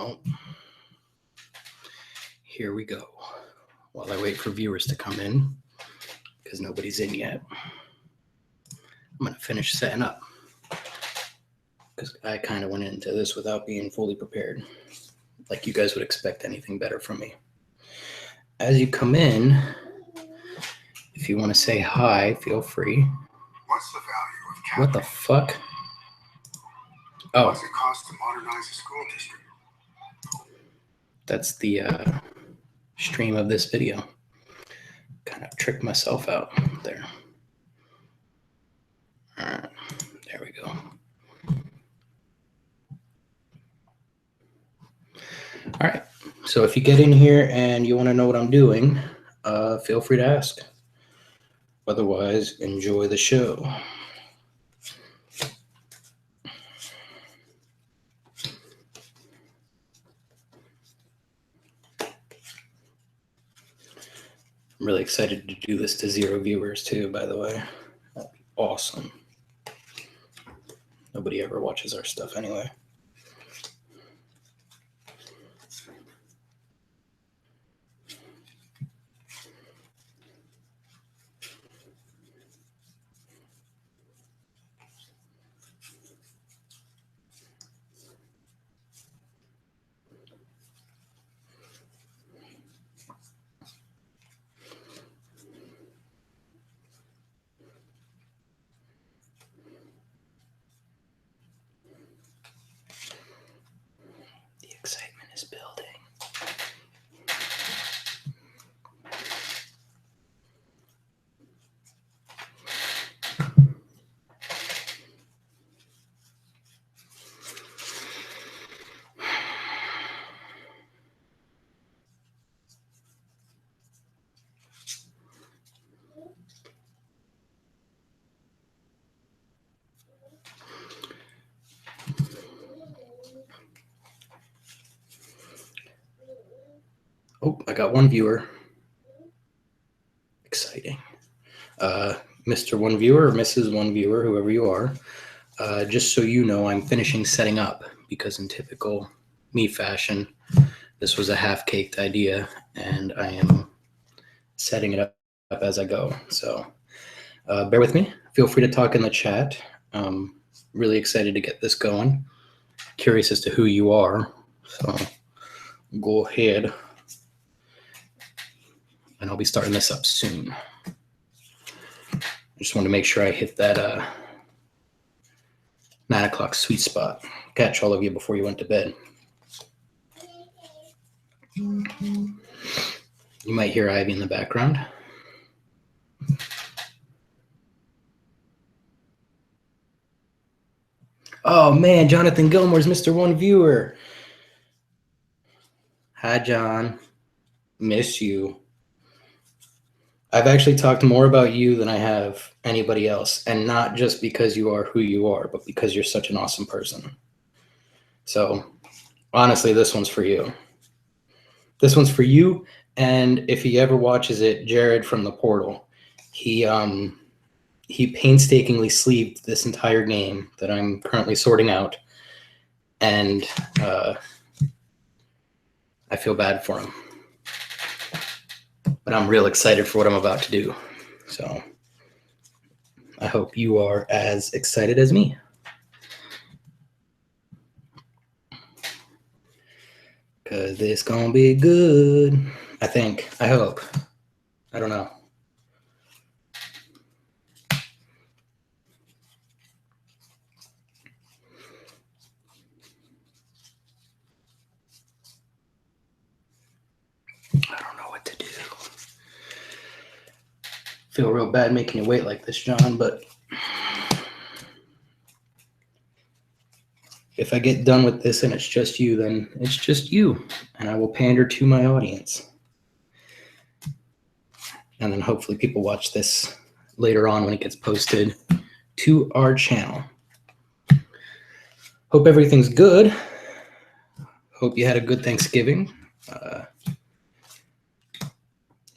Well, here we go. While I wait for viewers to come in, because nobody's in yet, I'm going to finish setting up. Because I kind of went into this without being fully prepared. Like you guys would expect anything better from me. As you come in, if you want to say hi, feel free. What's the value of capital? What the fuck? Oh. What's it cost to modernize a school district? That's the stream of this video. Kind of tricked myself out there. All right, there we go. All right, so if you get in here and you want to know what I'm doing, feel free to ask. Otherwise, enjoy the show. I'm really excited to do this to 0 viewers too, by the way. That'd be awesome. Nobody ever watches our stuff anyway. Excitement is building. Oh, I got 1 viewer. Exciting. Mr. 1 viewer or Mrs. 1 viewer, whoever you are, just so you know, I'm finishing setting up because in typical me fashion, this was a half-baked idea and I am setting it up as I go. So bear with me. Feel free to talk in the chat. Really excited to get this going. Curious as to who you are. So go ahead. And I'll be starting this up soon. I just want to make sure I hit that 9 o'clock sweet spot. Catch all of you before you went to bed. You might hear Ivy in the background. Oh man, Jonathan Gilmore's Mr. 1 viewer. Hi, John. Miss you. I've actually talked more about you than I have anybody else, and not just because you are who you are, but because you're such an awesome person. So honestly, this one's for you. This one's for you, and if he ever watches it, Jared from the portal, he painstakingly sleeved this entire game that I'm currently sorting out, and I feel bad for him. But I'm real excited for what I'm about to do. So I hope you are as excited as me. Because this gonna be good. I think. I hope. I don't know. I don't know what to do. Feel real bad making you wait like this, John, but if I get done with this and it's just you, then it's just you, and I will pander to my audience. And then hopefully people watch this later on when it gets posted to our channel. Hope everything's good. Hope you had a good Thanksgiving.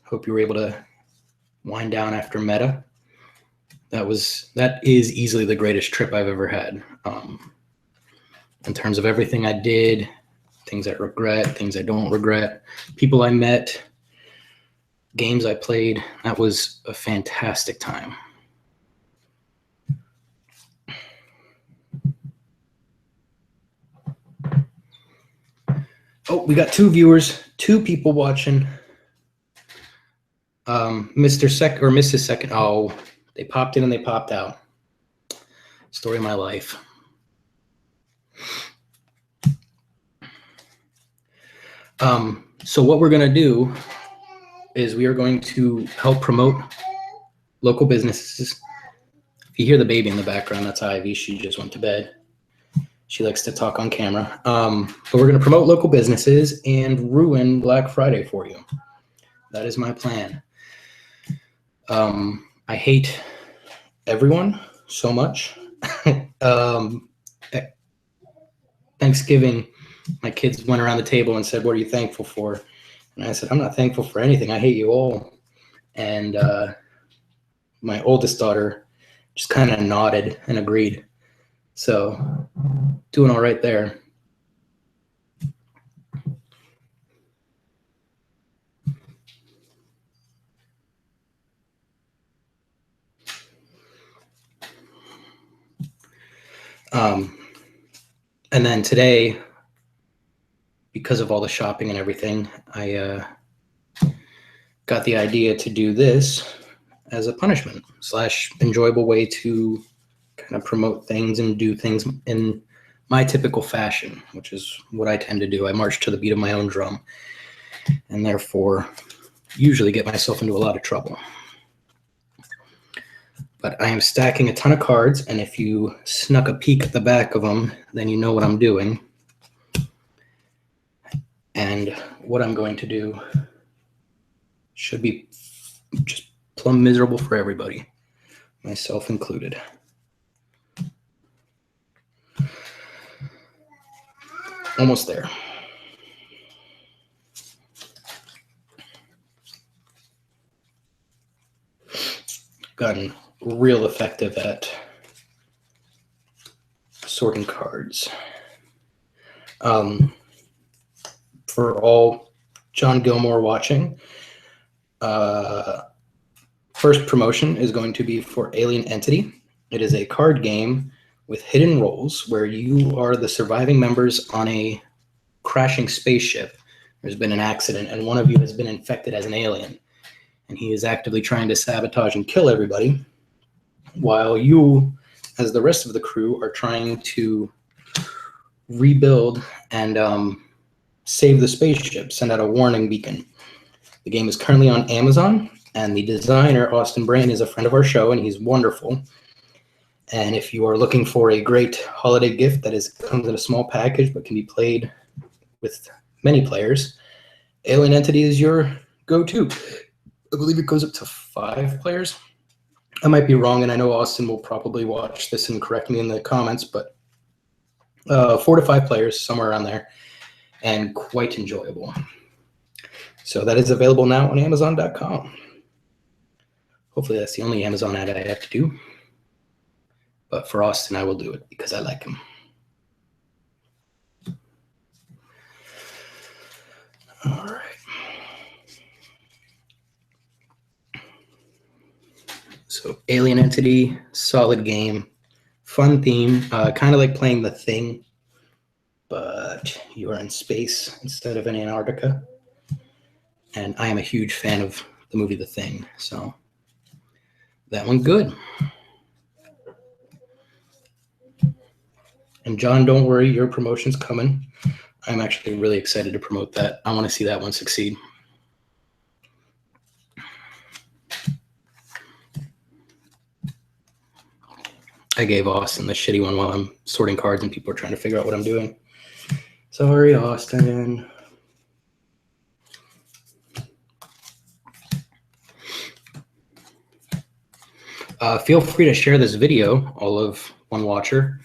Hope you were able to wind down after Meta. That is easily the greatest trip I've ever had. In terms of everything I did, things I regret, things I don't regret, people I met, games I played. That was a fantastic time. Oh, we got 2 viewers, 2 people watching. Mr. Sec or Mrs. Second. Oh, they popped in and they popped out. Story of my life. So what we're going to do is we are going to help promote local businesses. If you hear the baby in the background, that's Ivy. She just went to bed. She likes to talk on camera. But we're going to promote local businesses and ruin Black Friday for you. That is my plan. I hate everyone so much. Thanksgiving, my kids went around the table and said, "What are you thankful for?" And I said, "I'm not thankful for anything. I hate you all." And my oldest daughter just kind of nodded and agreed. So doing all right there. And then today, because of all the shopping and everything, I got the idea to do this as a punishment / enjoyable way to kind of promote things and do things in my typical fashion, which is what I tend to do. I march to the beat of my own drum and therefore usually get myself into a lot of trouble. But I am stacking a ton of cards, and if you snuck a peek at the back of them, then you know what I'm doing. And what I'm going to do should be just plumb miserable for everybody, myself included. Almost there. Gotten real effective at sorting cards. For all John Gilmore watching, first promotion is going to be for Alien Entity. It is a card game with hidden roles where you are the surviving members on a crashing spaceship. There's been an accident and one of you has been infected as an alien, and he is actively trying to sabotage and kill everybody, while you, as the rest of the crew, are trying to rebuild and save the spaceship, send out a warning beacon. The game is currently on Amazon, and the designer, Austin Brain, is a friend of our show, and he's wonderful. And if you are looking for a great holiday gift that comes in a small package but can be played with many players, Alien Entity is your go-to. I believe it goes up to 5 players. I might be wrong, and I know Austin will probably watch this and correct me in the comments, but 4 to 5 players, somewhere around there, and quite enjoyable. So that is available now on Amazon.com. Hopefully that's the only Amazon ad I have to do. But for Austin, I will do it because I like him. All right. So Alien Entity, solid game, fun theme, kind of like playing The Thing, but you are in space instead of in Antarctica. And I am a huge fan of the movie The Thing, so that one good. And John, don't worry, your promotion's coming. I'm actually really excited to promote that. I want to see that one succeed. I gave Austin the shitty one while I'm sorting cards and people are trying to figure out what I'm doing. Sorry, Austin. Feel free to share this video, all of one watcher.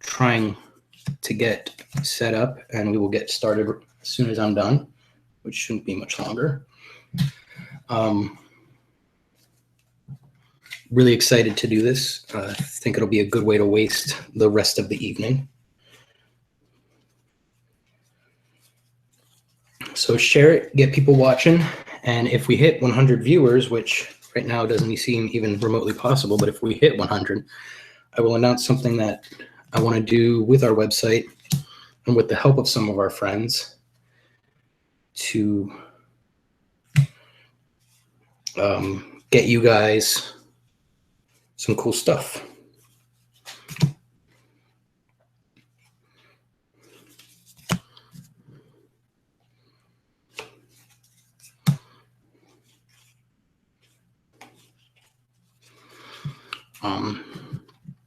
Trying to get set up, and we will get started as soon as I'm done, which shouldn't be much longer. Really excited to do this. I think it'll be a good way to waste the rest of the evening. So share it, get people watching. And if we hit 100 viewers, which right now doesn't seem even remotely possible, but if we hit 100, I will announce something that I want to do with our website and with the help of some of our friends to get you guys some cool stuff.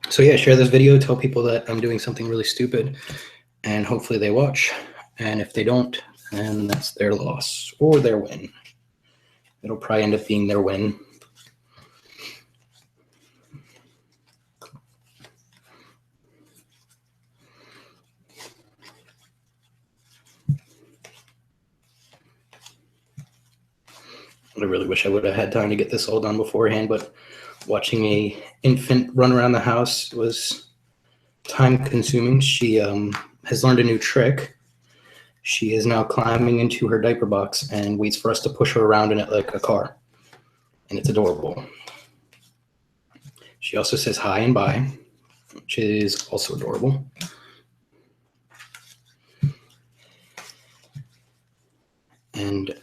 So yeah, share this video, tell people that I'm doing something really stupid, and hopefully they watch. And if they don't, then that's their loss or their win. It'll probably end up being their win. I really wish I would have had time to get this all done beforehand, but watching a infant run around the house was time consuming. She has learned a new trick. She is now climbing into her diaper box and waits for us to push her around in it like a car. And it's adorable. She also says hi and bye, which is also adorable. And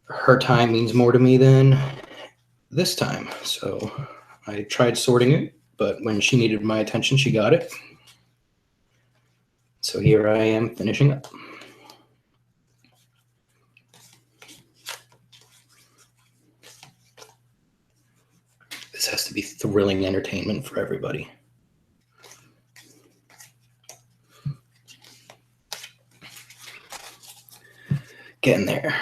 her time means more to me than this time. So I tried sorting it, but when she needed my attention, she got it. So here I am finishing up. This has to be thrilling entertainment for everybody. Getting there.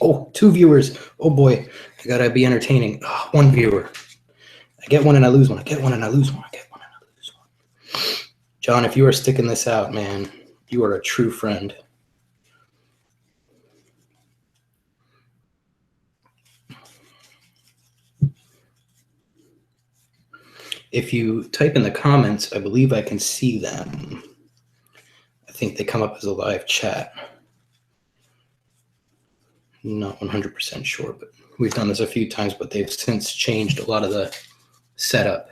Oh, 2 viewers. Oh boy, I gotta be entertaining. Oh, 1 viewer. I get one and I lose one. I get one and I lose one. I get one and I lose one. John, if you are sticking this out, man, you are a true friend. If you type in the comments, I believe I can see them. I think they come up as a live chat. Not 100% sure, but we've done this a few times, but they've since changed a lot of the setup.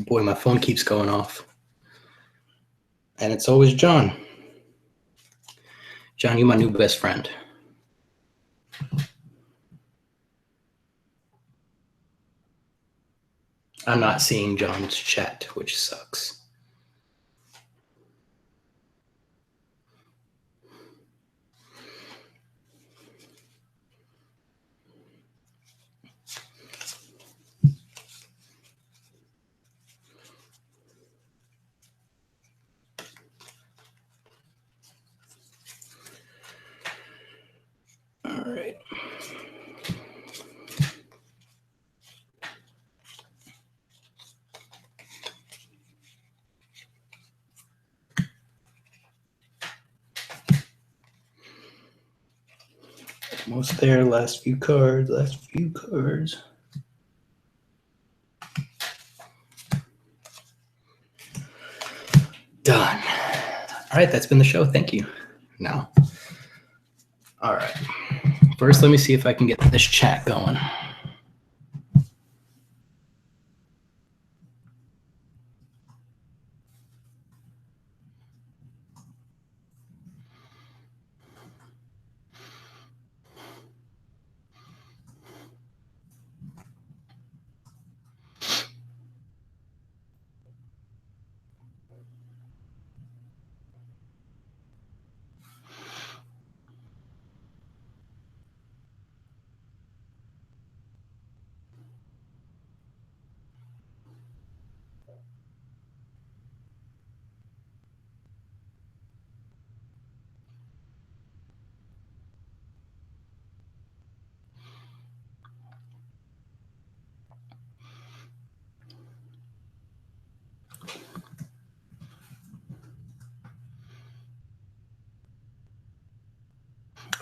Boy, my phone keeps going off. And it's always John. John, you're my new best friend. I'm not seeing John's chat, which sucks. All right. Almost there. Last few cards. Done. All right, that's been the show. Thank you. Now, First, let me see if I can get this chat going.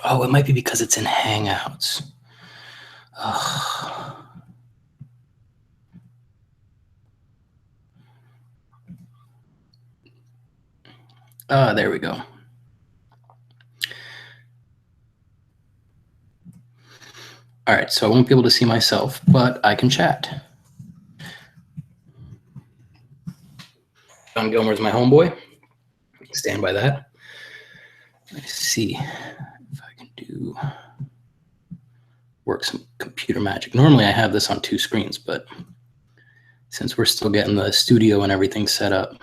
Oh, it might be because it's in Hangouts. Ugh. There we go. All right, so I won't be able to see myself, but I can chat. John Gilmore's my homeboy. Stand by that. Let's see if I can work some computer magic. Normally I have this on 2 screens, but since we're still getting the studio and everything set up.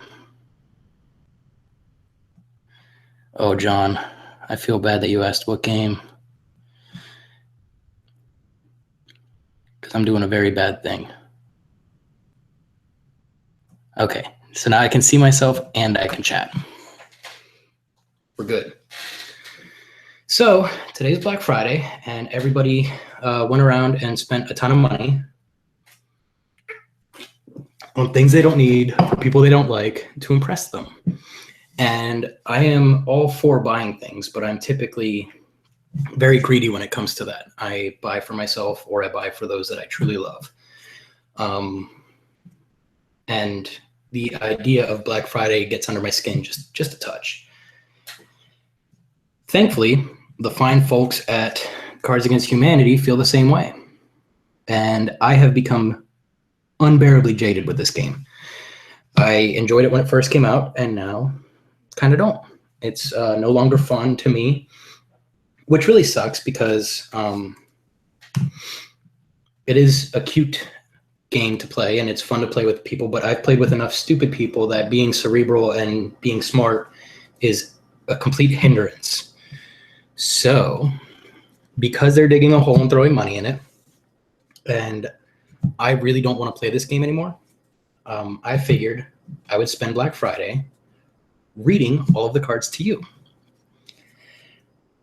Oh, John, I feel bad that you asked what game. Because I'm doing a very bad thing. Okay, so now I can see myself and I can chat. We're good. So today's Black Friday, and everybody went around and spent a ton of money on things they don't need, for people they don't like, to impress them. And I am all for buying things, but I'm typically very greedy when it comes to that. I buy for myself, or I buy for those that I truly love. And the idea of Black Friday gets under my skin just a touch. Thankfully, the fine folks at Cards Against Humanity feel the same way. And I have become unbearably jaded with this game. I enjoyed it when it first came out, and now kind of don't. It's no longer fun to me, which really sucks because it is a cute game to play and it's fun to play with people, but I've played with enough stupid people that being cerebral and being smart is a complete hindrance. So because they're digging a hole and throwing money in it, and I really don't want to play this game anymore, I figured I would spend Black Friday reading all of the cards to you,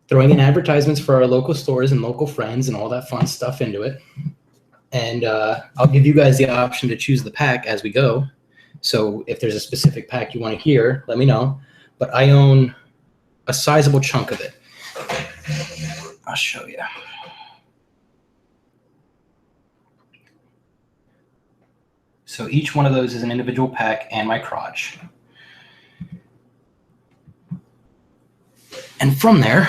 throwing in advertisements for our local stores and local friends and all that fun stuff into it. And I'll give you guys the option to choose the pack as we go. So if there's a specific pack you want to hear, let me know. But I own a sizable chunk of it. I'll show you. So each one of those is an individual pack and my crotch. And from there,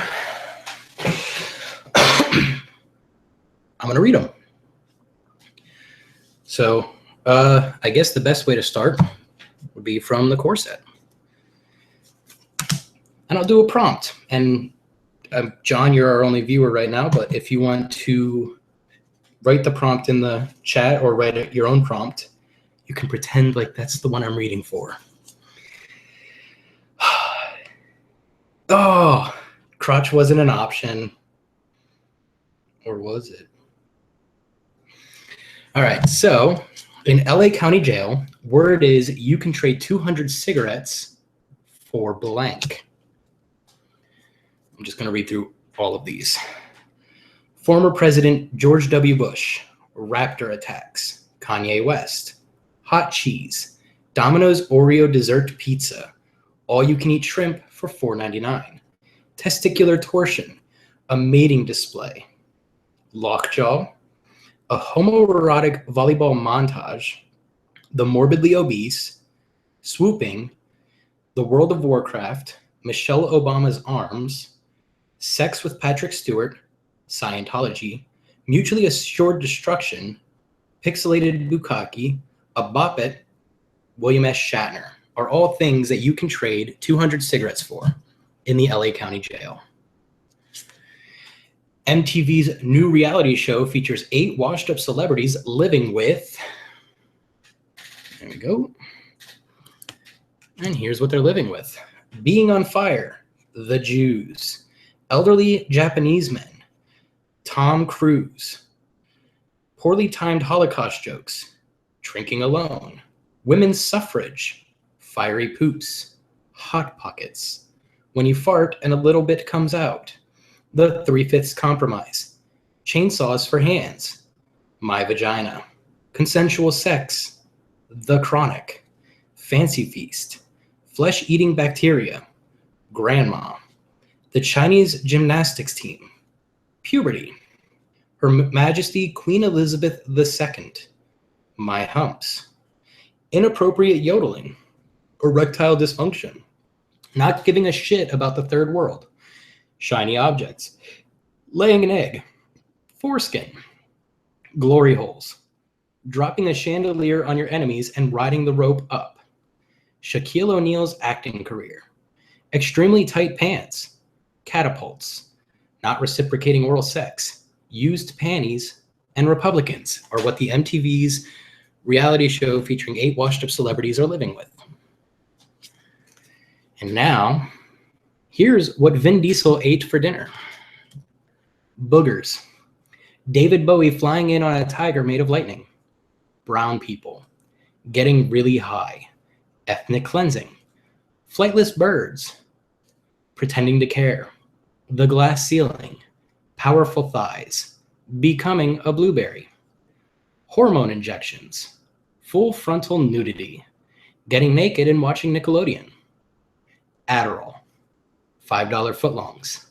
I'm going to read them. So I guess the best way to start would be from the core set. And I'll do a prompt. And John, you're our only viewer right now, but if you want to write the prompt in the chat or write your own prompt, you can pretend like that's the one I'm reading for. Oh, crotch wasn't an option. Or was it? All right, so in LA County Jail, word is you can trade 200 cigarettes for blank. I'm just going to read through all of these. Former President George W. Bush, raptor attacks, Kanye West, hot cheese, Domino's Oreo dessert pizza, all-you-can-eat shrimp for $4.99, testicular torsion, a mating display, lockjaw, a homoerotic volleyball montage, the morbidly obese, swooping, the World of Warcraft, Michelle Obama's arms, sex with Patrick Stewart, Scientology, mutually assured destruction, pixelated bukkake, a bop it, William S. Shatner are all things that you can trade 200 cigarettes for in the LA County Jail. MTV's new reality show features 8 washed-up celebrities living with... There we go. And here's what they're living with. Being on fire, the Jews, elderly Japanese men, Tom Cruise, poorly timed Holocaust jokes, drinking alone, women's suffrage, fiery poops, hot pockets, when you fart and a little bit comes out, the 3/5 compromise, chainsaws for hands, my vagina, consensual sex, the chronic, fancy feast, flesh-eating bacteria, grandma, the Chinese gymnastics team, puberty, Her Majesty Queen Elizabeth II, my humps, inappropriate yodeling, erectile dysfunction, not giving a shit about the third world, shiny objects, laying an egg, foreskin, glory holes, dropping a chandelier on your enemies and riding the rope up, Shaquille O'Neal's acting career, extremely tight pants, catapults, not reciprocating oral sex, used panties, and Republicans are what the MTV's reality show featuring 8 washed-up celebrities are living with. And now, here's what Vin Diesel ate for dinner. Boogers. David Bowie flying in on a tiger made of lightning. Brown people. Getting really high. Ethnic cleansing. Flightless birds. Pretending to care. The glass ceiling. Powerful thighs. Becoming a blueberry. Hormone injections. Full frontal nudity. Getting naked and watching Nickelodeon. Adderall. $5 footlongs.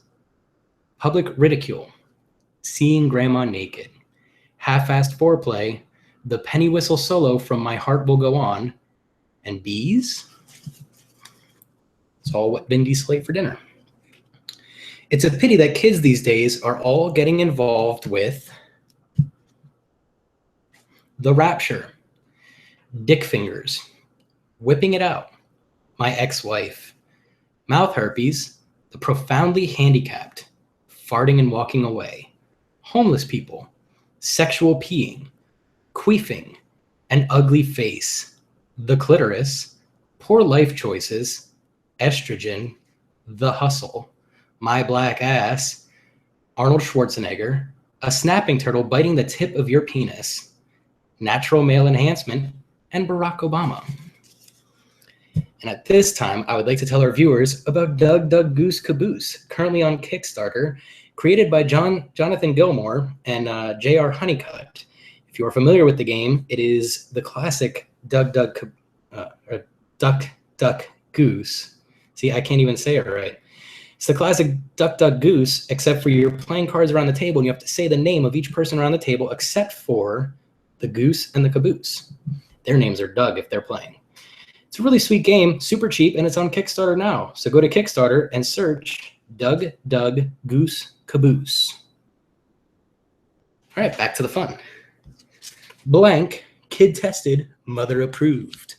Public ridicule. Seeing grandma naked. Half-assed foreplay. The penny whistle solo from My Heart Will Go On. And bees? It's all what Vin Diesel ate for dinner. It's a pity that kids these days are all getting involved with The Rapture, dick fingers, whipping it out, my ex-wife, mouth herpes, the profoundly handicapped, farting and walking away, homeless people, sexual peeing, queefing, an ugly face, the clitoris, poor life choices, estrogen, the hustle, my black ass, Arnold Schwarzenegger, a snapping turtle biting the tip of your penis, natural male enhancement, and Barack Obama. And at this time, I would like to tell our viewers about Doug Doug Goose Caboose, currently on Kickstarter, created by Jonathan Gilmore and J.R. Honeycutt. If you are familiar with the game, it is the classic Duck Duck Goose. See, I can't even say it right. It's the classic Duck Duck Goose, except for you're playing cards around the table and you have to say the name of each person around the table except for the goose and the caboose. Their names are Doug if they're playing. It's a really sweet game, super cheap, and it's on Kickstarter now. So go to Kickstarter and search Doug Doug Goose Caboose. All right, back to the fun. Blank, kid tested, mother approved.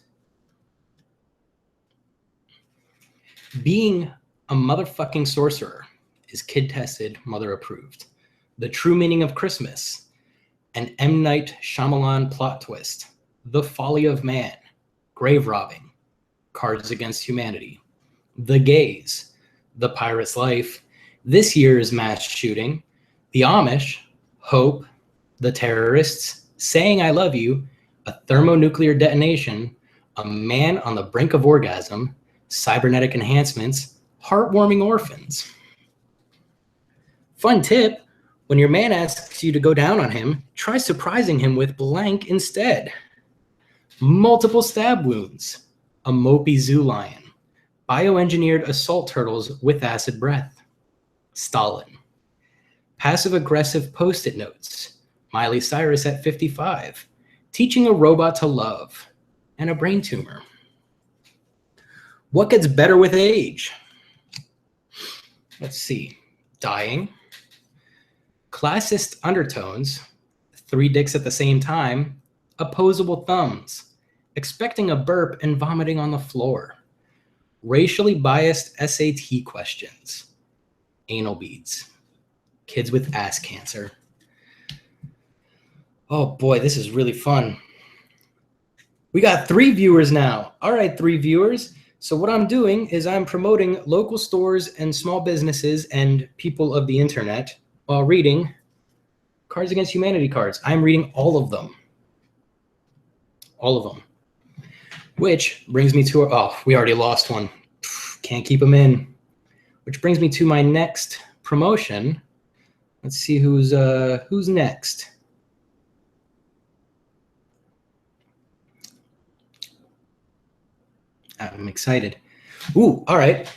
Being a motherfucking sorcerer is kid tested, mother approved. The true meaning of Christmas. An M. Night Shyamalan plot twist. The folly of man. Grave robbing. Cards Against Humanity. The gays. The pirate's life. This year's mass shooting. The Amish. Hope. The terrorists. Saying I love you. A thermonuclear detonation. A man on the brink of orgasm. Cybernetic enhancements. Heartwarming orphans. Fun tip. When your man asks you to go down on him, try surprising him with blank instead. Multiple stab wounds. A mopey zoo lion. Bioengineered assault turtles with acid breath. Stalin. Passive-aggressive post-it notes. Miley Cyrus at 55. Teaching a robot to love. And a brain tumor. What gets better with age? Let's see. Dying. classist undertones, 3 dicks at the same time, opposable thumbs, expecting a burp and vomiting on the floor, racially biased SAT questions, anal beads, kids with ass cancer. Oh boy, this is really fun. We got 3 viewers now. All right, 3 viewers. So what I'm doing is I'm promoting local stores and small businesses and people of the internet while reading Cards Against Humanity cards. I'm reading all of them. All of them. Which brings me to, oh, we already lost one. Can't keep them in. Which brings me to my next promotion. Let's see who's next. I'm excited. Ooh, all right.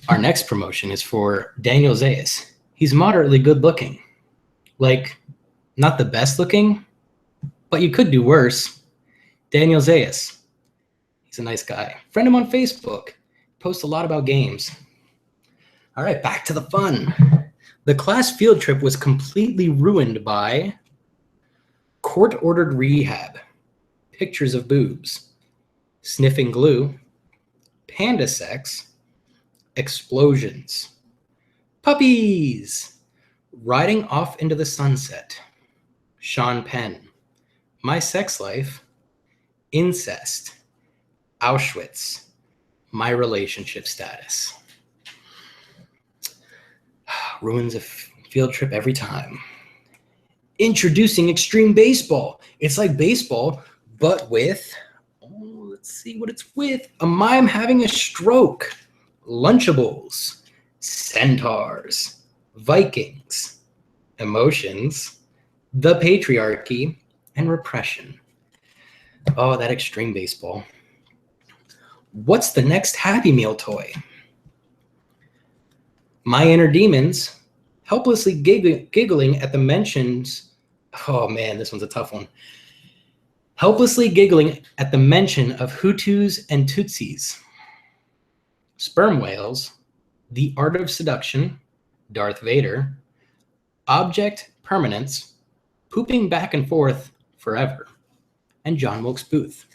Our next promotion is for Daniel Zayas. He's moderately good looking. Like, not the best looking, but you could do worse. Daniel Zayas. He's a nice guy. Friend him on Facebook. Posts a lot about games. All right, back to the fun. The class field trip was completely ruined by court-ordered rehab, pictures of boobs, sniffing glue, panda sex, explosions, puppies, riding off into the sunset, Sean Penn, my sex life, incest, Auschwitz, my relationship status. Ruins a field trip every time. Introducing extreme baseball. It's like baseball, but with, let's see what it's with. A mime having a stroke. Lunchables. Centaurs. Vikings. Emotions. The patriarchy. And repression. Oh, that extreme baseball. What's the next Happy Meal toy? My inner demons, helplessly giggling at the mentions. Oh man, this one's a tough one. Helplessly giggling at the mention of Hutus and Tutsis. Sperm whales, the art of seduction, Darth Vader, object permanence, pooping back and forth forever, and John Wilkes Booth.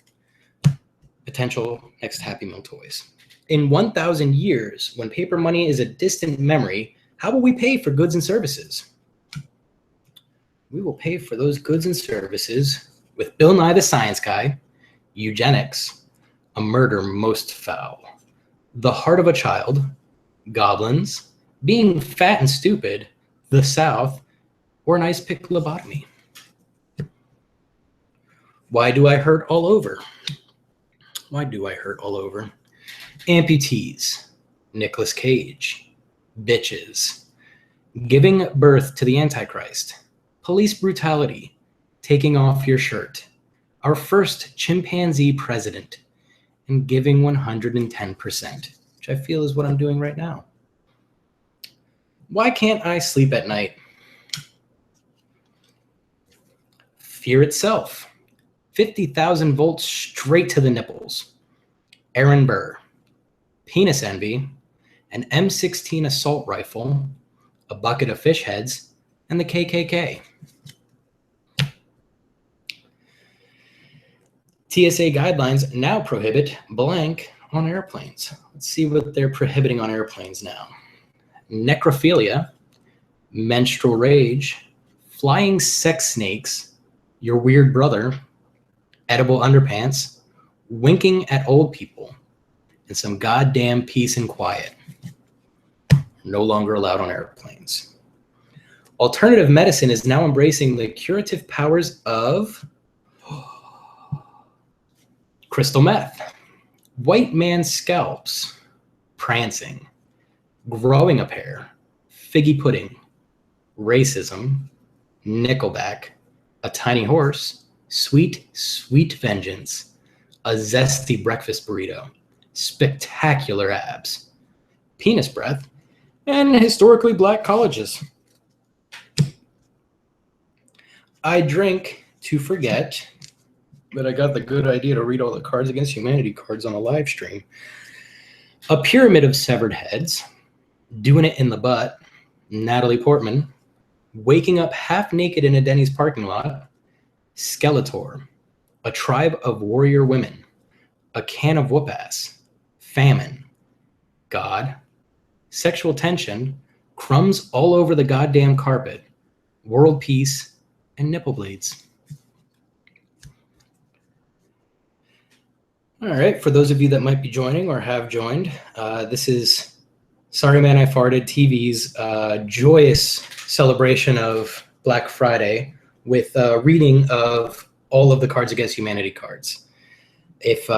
Potential next Happy Meal toys. In 1,000 years, when paper money is a distant memory, how will we pay for goods and services? We will pay for those goods and services with Bill Nye the Science Guy, eugenics, a murder most foul, the heart of a child, goblins, being fat and stupid, the South, or an ice pick lobotomy. Why do I hurt all over? Why do I hurt all over? Amputees, Nicolas Cage, bitches, giving birth to the Antichrist, police brutality, taking off your shirt, our first chimpanzee president, and giving 110%, which I feel is what I'm doing right now. Why can't I sleep at night? Fear itself, 50,000 volts straight to the nipples, Aaron Burr, penis envy, an M16 assault rifle, a bucket of fish heads, and the KKK. TSA guidelines now prohibit blank on airplanes. Let's see what they're prohibiting on airplanes now. Necrophilia, menstrual rage, flying sex snakes, your weird brother, edible underpants, winking at old people, and some goddamn peace and quiet. No longer allowed on airplanes. Alternative medicine is now embracing the curative powers of crystal meth, white man scalps, prancing, growing a pair, figgy pudding, racism, Nickelback, a tiny horse, sweet, sweet vengeance, a zesty breakfast burrito, spectacular abs, penis breath, and historically black colleges. I drink to forget that I got the good idea to read all the Cards Against Humanity cards on a live stream. A pyramid of severed heads, doing it in the butt, Natalie Portman, waking up half naked in a Denny's parking lot, Skeletor, a tribe of warrior women, a can of whoop-ass, famine, God, sexual tension, crumbs all over the goddamn carpet, world peace, and nipple bleeds. All right, for those of you that might be joining or have joined, this is Sorry Man I Farted TV's joyous celebration of Black Friday with a reading of all of the Cards Against Humanity cards. If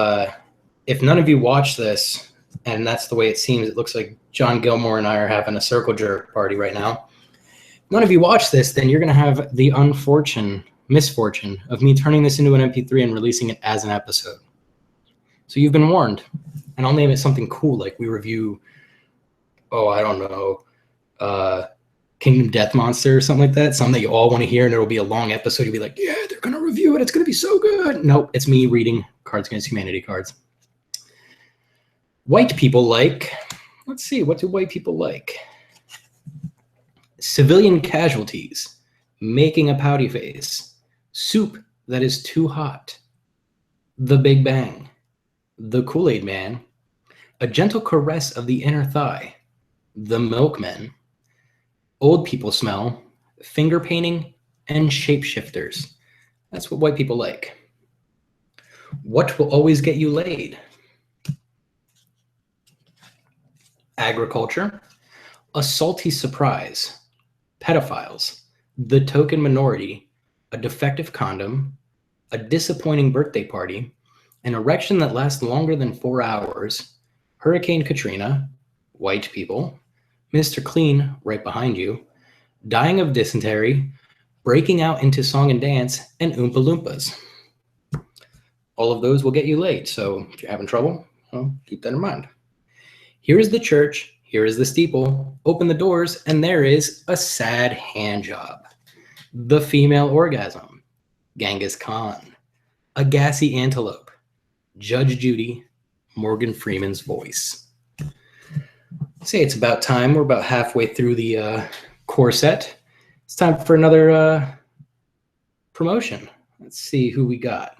none of you watch this, and that's the way it seems, it looks like John Gilmore and I are having a circle jerk party right now. If none of you watch this, then you're going to have the misfortune of me turning this into an MP3 and releasing it as an episode. So you've been warned, and I'll name it something cool, like we review, I don't know, Kingdom Death Monster or something like that, something that you all want to hear, and it'll be a long episode. You'll be like, yeah, they're going to review it. It's going to be so good. Nope, it's me reading Cards Against Humanity cards. White people like, let's see, what do white people like? Civilian casualties, making a pouty face, soup that is too hot, the Big Bang, the Kool-Aid Man, a gentle caress of the inner thigh, the Milkmen, old people smell, finger painting, and shapeshifters. That's what white people like. What will always get you laid? Agriculture, a salty surprise, pedophiles, the token minority, a defective condom, a disappointing birthday party, an erection that lasts longer than 4 hours, Hurricane Katrina, white people, Mr. Clean right behind you, dying of dysentery, breaking out into song and dance, and Oompa Loompas. All of those will get you laid, so if you're having trouble, well, keep that in mind. Here is the church, here is the steeple, open the doors, and there is a sad hand job. The female orgasm, Genghis Khan, a gassy antelope, Judge Judy, Morgan Freeman's voice. Say it's about time. We're about halfway through the core set. It's time for another promotion. Let's see who we got.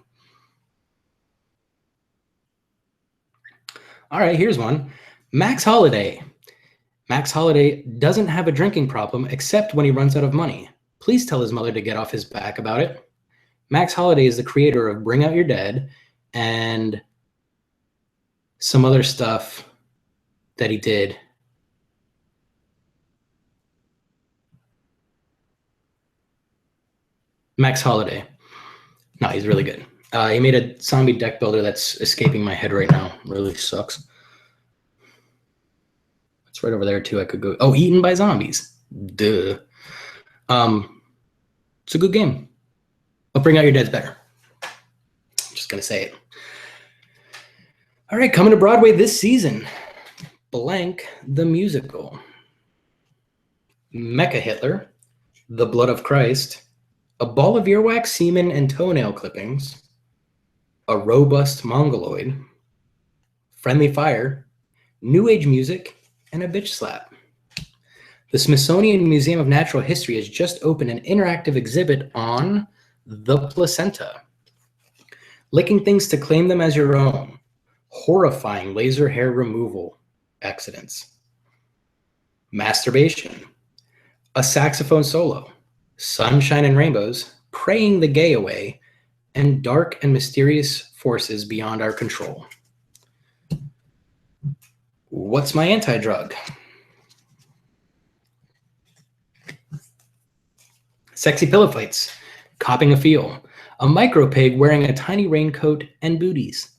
All right, here's one. Max Holiday. Max Holiday doesn't have a drinking problem except when he runs out of money. Please tell his mother to get off his back about it. Max Holiday is the creator of Bring Out Your Dead and some other stuff that he did. Max Holiday. No, he's really good. He made a zombie deck builder that's escaping my head right now. Really sucks. It's right over there too. I could go. Oh, Eaten by Zombies. Duh. It's a good game. But Bring Out Your Dead's better. I'm just gonna say it. All right, coming to Broadway this season. Blank the Musical. Mecha Hitler. The Blood of Christ. A ball of earwax, semen, and toenail clippings. A robust mongoloid. Friendly Fire. New Age music, and a bitch slap. The Smithsonian Museum of Natural History has just opened an interactive exhibit on the placenta. Licking things to claim them as your own. Horrifying laser hair removal accidents. Masturbation. A saxophone solo. Sunshine and rainbows, praying the gay away, and dark and mysterious forces beyond our control. What's my anti-drug? Sexy pillow fights, copping a feel, a micro pig wearing a tiny raincoat and booties.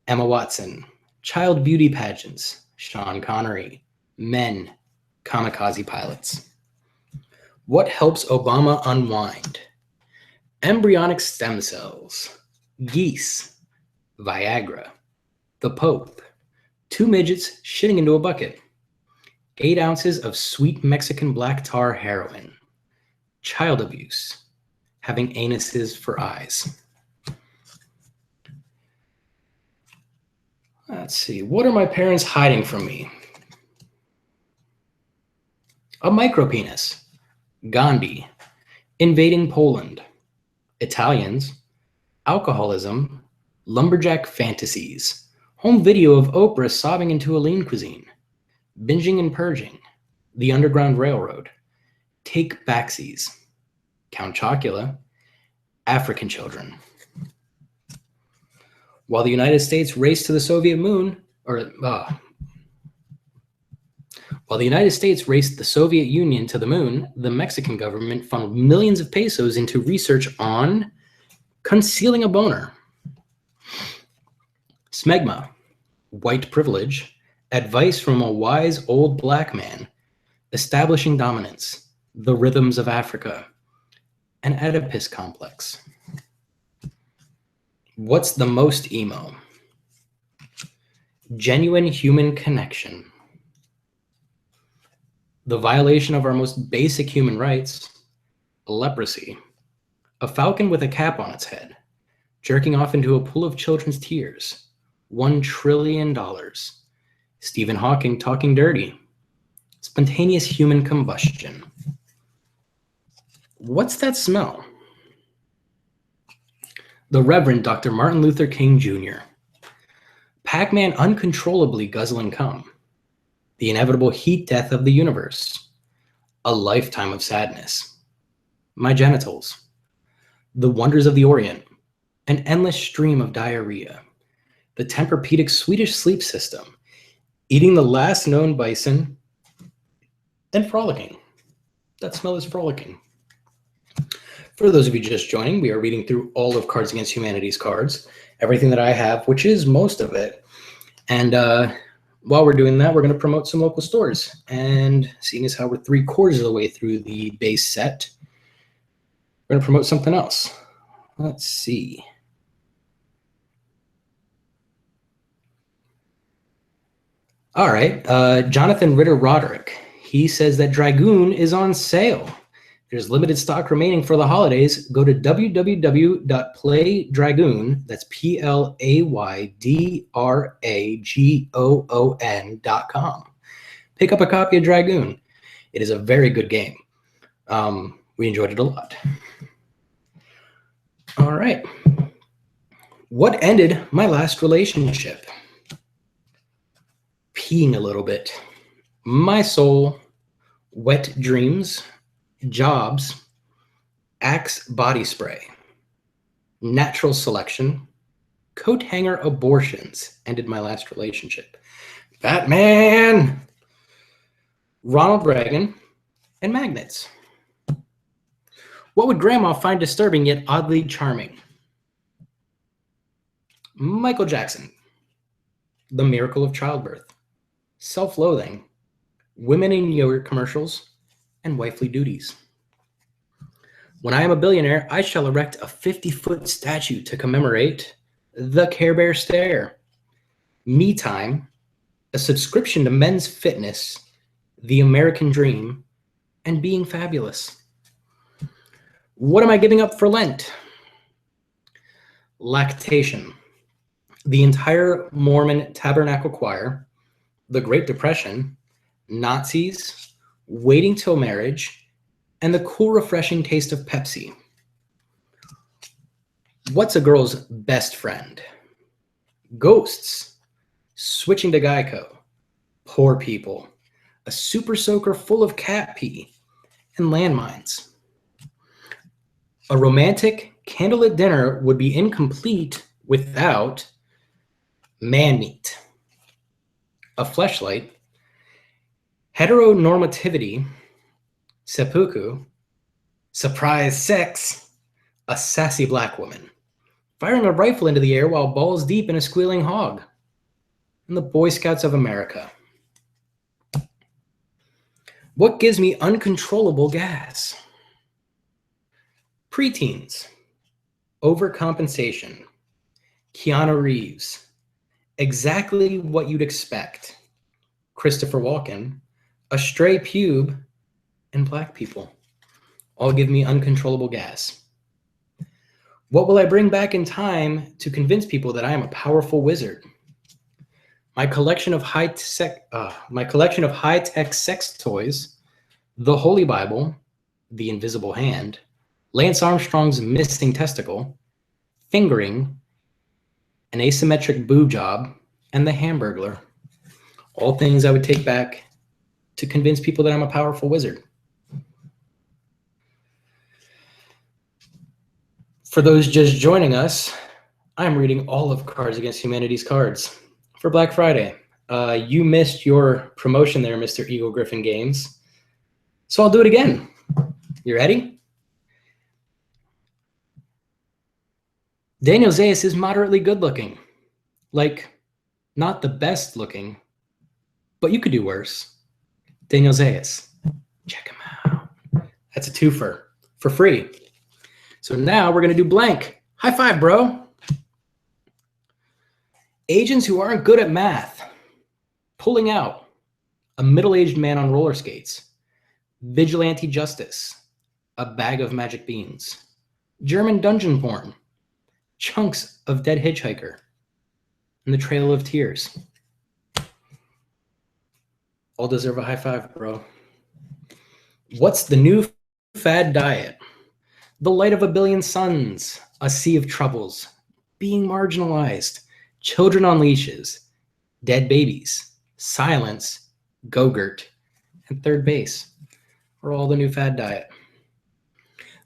Emma Watson, child beauty pageants, Sean Connery, men, kamikaze pilots. What helps Obama unwind? Embryonic stem cells, geese, Viagra, the Pope, 2 midgets shitting into a bucket, 8 ounces of sweet Mexican black tar heroin, child abuse, having anuses for eyes. Let's see, what are my parents hiding from me? A micropenis, Gandhi, invading Poland, Italians, alcoholism, lumberjack fantasies, home video of Oprah sobbing into a lean cuisine, binging and purging, the Underground Railroad, take backsies, Count Chocula, African children. While the United States raced to the Soviet moon, while the United States raced the Soviet Union to the moon, the Mexican government funneled millions of pesos into research on concealing a boner. Smegma, white privilege, advice from a wise old black man, establishing dominance, the rhythms of Africa, an Oedipus complex. What's the most emo? Genuine human connection. The violation of our most basic human rights, leprosy, a falcon with a cap on its head, jerking off into a pool of children's tears, $1 trillion, Stephen Hawking talking dirty, spontaneous human combustion. What's that smell? The Reverend Dr. Martin Luther King Jr., Pac-Man uncontrollably guzzling cum, the inevitable heat death of the universe, a lifetime of sadness, my genitals, the wonders of the Orient, an endless stream of diarrhea, the Tempur-Pedic Swedish sleep system, eating the last known bison, and frolicking. That smell is frolicking. For those of you just joining, we are reading through all of Cards Against Humanity's cards, everything that I have, which is most of it. And while we're doing that, we're going to promote some local stores. And seeing as how we're 3/4 of the way through the base set, we're going to promote something else. Let's see. All right. Jonathan Ritter Roderick. He says that Dragoon is on sale. There's limited stock remaining for the holidays. Go to www.playdragoon, that's PLAYDRAGOON.com. Pick up a copy of Dragoon. It is a very good game. We enjoyed it a lot. All right. What ended my last relationship? Peeing a little bit. My soul, wet dreams, jobs, Axe body spray, natural selection, coat hanger abortions ended my last relationship. Batman, Ronald Reagan, and magnets. What would grandma find disturbing yet oddly charming? Michael Jackson, the miracle of childbirth, self-loathing, women in yogurt commercials, and wifely duties. When I am a billionaire, I shall erect a 50-foot statue to commemorate the Care Bear stare, me time, a subscription to Men's Fitness, the American dream, and being fabulous. What am I giving up for Lent? Lactation, the entire Mormon Tabernacle Choir, the Great Depression, Nazis, waiting till marriage, and the cool, refreshing taste of Pepsi. What's a girl's best friend? Ghosts, switching to Geico, poor people, a super soaker full of cat pee, and landmines. A romantic candlelit dinner would be incomplete without man meat, a fleshlight, heteronormativity, seppuku, surprise sex, a sassy black woman, firing a rifle into the air while balls deep in a squealing hog, and the Boy Scouts of America. What gives me uncontrollable gas? Preteens, overcompensation, Keanu Reeves, exactly what you'd expect, Christopher Walken, a stray pube, and black people. All give me uncontrollable gas. What will I bring back in time to convince people that I am a powerful wizard? My collection of high-tech sex toys, the Holy Bible, The Invisible Hand, Lance Armstrong's Missing Testicle, Fingering, An Asymmetric Boob Job, and The Hamburglar. All things I would take back to convince people that I'm a powerful wizard. For those just joining us, I'm reading all of Cards Against Humanity's cards for Black Friday. You missed your promotion there, Mr. Eagle Griffin Games. So I'll do it again. You ready? Daniel Zayas is moderately good looking. Like, not the best looking, but you could do worse. Daniel Zayas. Check him out. That's a twofer for free. So now we're going to do blank. High five, bro. Agents who aren't good at math. Pulling out. A middle-aged man on roller skates. Vigilante justice. A bag of magic beans. German dungeon porn. Chunks of dead hitchhiker. And the Trail of Tears. All deserve a high five, bro. What's the new fad diet? The light of a billion suns, a sea of troubles, being marginalized, children on leashes, dead babies, silence, Go-Gurt, and third base are all the new fad diet.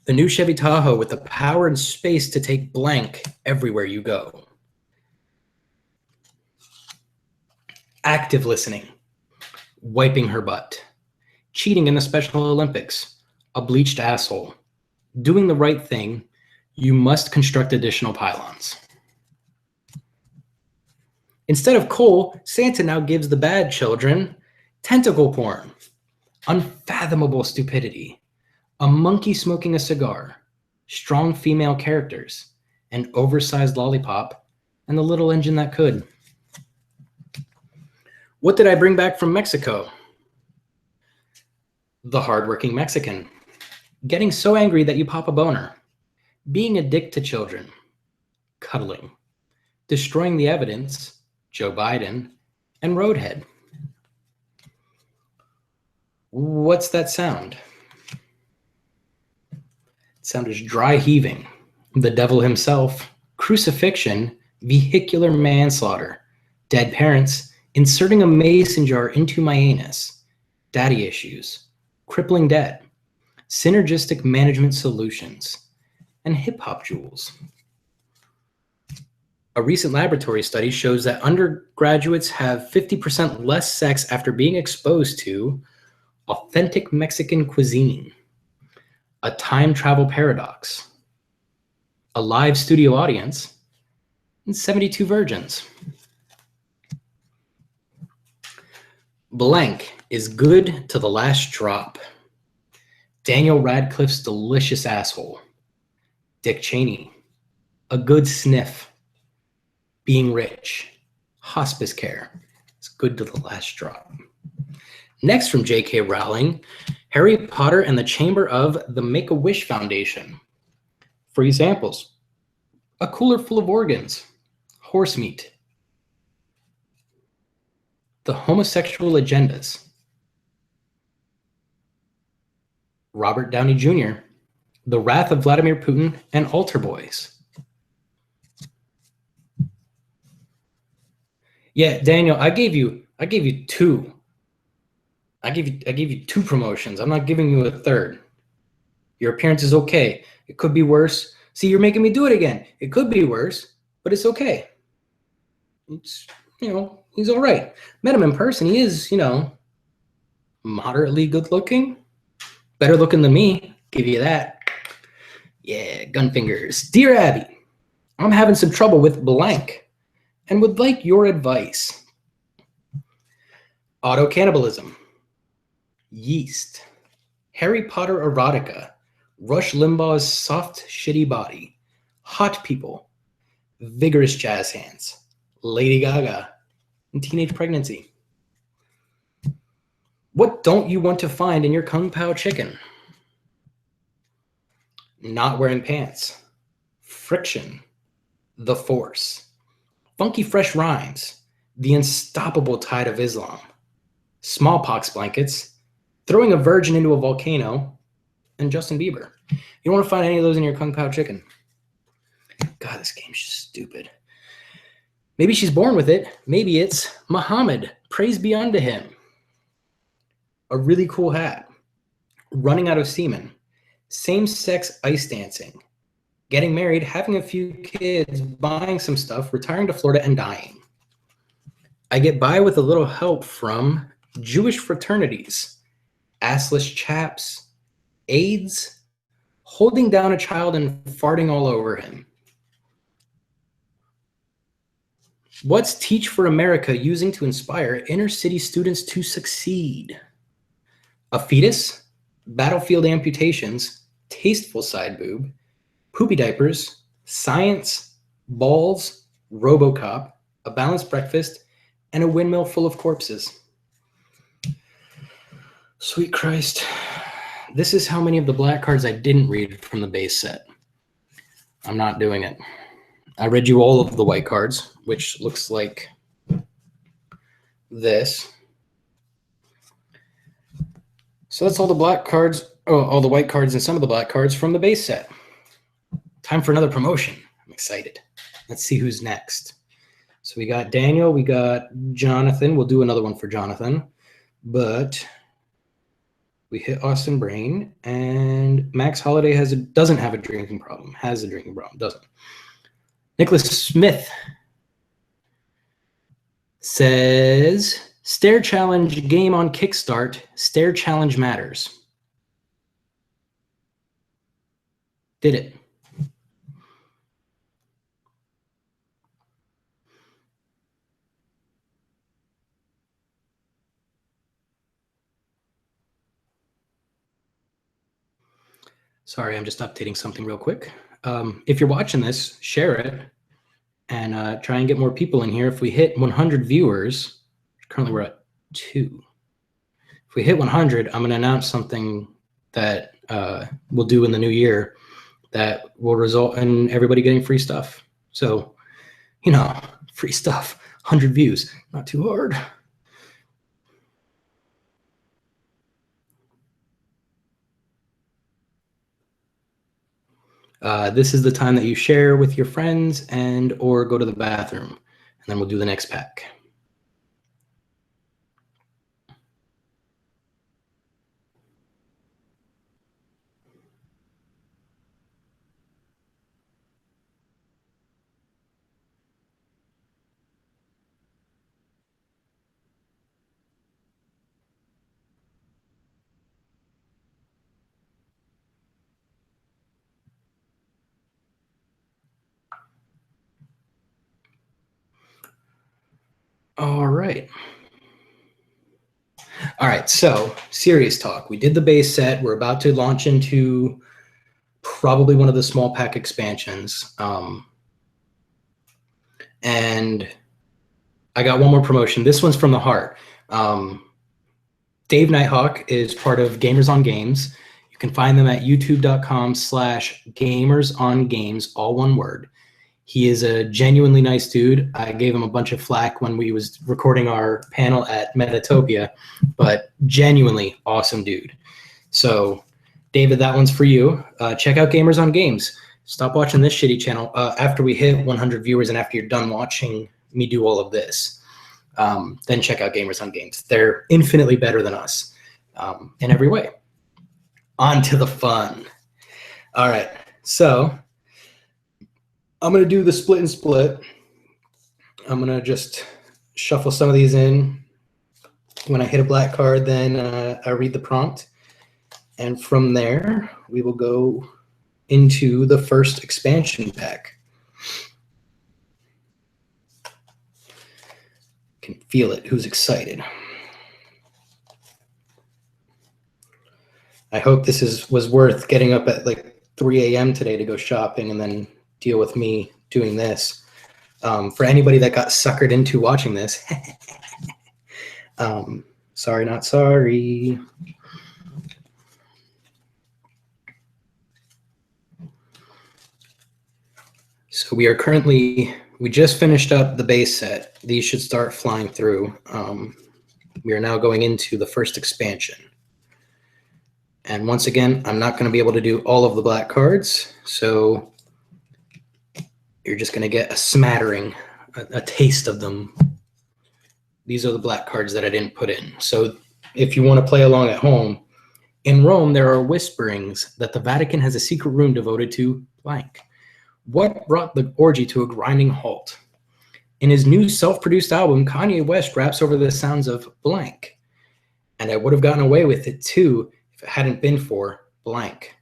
The new Chevy Tahoe with the power and space to take blank everywhere you go. Active listening, wiping her butt, cheating in the Special Olympics, a bleached asshole, doing the right thing, you must construct additional pylons. Instead of coal, Santa now gives the bad children tentacle porn, unfathomable stupidity, a monkey smoking a cigar, strong female characters, an oversized lollipop, and the little engine that could. What did I bring back from Mexico? The hardworking Mexican. Getting so angry that you pop a boner. Being a dick to children. Cuddling. Destroying the evidence. Joe Biden. And Roadhead. What's that sound? Sound is dry heaving. The devil himself. Crucifixion. Vehicular manslaughter. Dead parents. Inserting a mason jar into my anus. Daddy issues. Crippling debt. Synergistic management solutions. And hip-hop jewels. A recent laboratory study shows that undergraduates have 50% less sex after being exposed to authentic Mexican cuisine, a time travel paradox, a live studio audience, and 72 virgins. Blank is good to the last drop. Daniel Radcliffe's delicious asshole. Dick Cheney. A good sniff. Being rich. Hospice care. It's good to the last drop. Next from J.K. Rowling, Harry Potter and the Chamber of the Make-A-Wish Foundation. For examples, a cooler full of organs. Horse meat. The homosexual agendas. Robert Downey Jr., The Wrath of Vladimir Putin, and Altar Boys. Yeah, Daniel, I gave you two. I gave you two promotions. I'm not giving you a third. Your appearance is okay. It could be worse. See, you're making me do it again. It could be worse, but it's okay. It's, he's all right. Met him in person. He is, moderately good looking. Better looking than me. Give you that. Yeah, gun fingers. Dear Abby, I'm having some trouble with blank and would like your advice. Auto-cannibalism. Yeast. Harry Potter erotica. Rush Limbaugh's soft, shitty body. Hot people. Vigorous jazz hands. Lady Gaga. And teenage pregnancy. What don't you want to find in your Kung Pao chicken? Not wearing pants. Friction. The Force. Funky fresh rhymes. The unstoppable tide of Islam. Smallpox blankets. Throwing a virgin into a volcano. and Justin Bieber. You don't want to find any of those in your Kung Pao chicken. God, this game's just stupid. Maybe she's born with it. Maybe it's Muhammad. Praise be unto him. A really cool hat. Running out of semen. Same-sex ice dancing. Getting married, having a few kids, buying some stuff, retiring to Florida, and dying. I get by with a little help from Jewish fraternities, assless chaps, AIDS, holding down a child and farting all over him. What's Teach for America using to inspire inner city students to succeed? A fetus, battlefield amputations, tasteful side boob, poopy diapers, science, balls, RoboCop, a balanced breakfast, and a windmill full of corpses. Sweet Christ. This is how many of the black cards I didn't read from the base set. I'm not doing it. I read you all of the white cards, which looks like this. So that's all the black cards, all the white cards and some of the black cards from the base set. Time for another promotion. I'm excited. Let's see who's next. So we got Daniel, we got Jonathan. We'll do another one for Jonathan, but we hit Austin Brain, and Max Holiday doesn't have a drinking problem. Has a drinking problem, doesn't. Nicholas Smith says, Stair Challenge game on Kickstart. Stair Challenge matters. Did it. Sorry, I'm just updating something real quick. If you're watching this, share it and try and get more people in here. If we hit 100 viewers, currently we're at 2. If we hit 100, I'm going to announce something that we'll do in the new year that will result in everybody getting free stuff. So, you know, free stuff, 100 views, not too hard. This is the time that you share with your friends and or go to the bathroom, and then we'll do the next pack. All right. All right, so serious talk. We did the base set. We're about to launch into probably one of the small pack expansions. And I got one more promotion. This one's from the heart. Dave Nighthawk is part of Gamers on Games. You can find them at youtube.com/gamersongames, all one word. He is a genuinely nice dude. I gave him a bunch of flack when we was recording our panel at Metatopia, but genuinely awesome dude. So, David, that one's for you. Check out Gamers on Games. Stop watching this shitty channel after we hit 100 viewers and after you're done watching me do all of this. Then check out Gamers on Games. They're infinitely better than us in every way. On to the fun. All right, so I'm going to do the split and split. I'm going to just shuffle some of these in. When I hit a black card, then I read the prompt. And from there, we will go into the first expansion pack. Can feel it. Who's excited? I hope this was worth getting up at like 3 a.m. today to go shopping and then deal with me doing this. For anybody that got suckered into watching this, sorry, not sorry. So we just finished up the base set. These should start flying through. We are now going into the first expansion. And once again, I'm not going to be able to do all of the black cards, so you're just going to get a smattering, a taste of them. These are the black cards that I didn't put in. So if you want to play along at home, in Rome, there are whisperings that the Vatican has a secret room devoted to blank. What brought the orgy to a grinding halt? In his new self-produced album, Kanye West raps over the sounds of blank. And I would have gotten away with it too if it hadn't been for blank.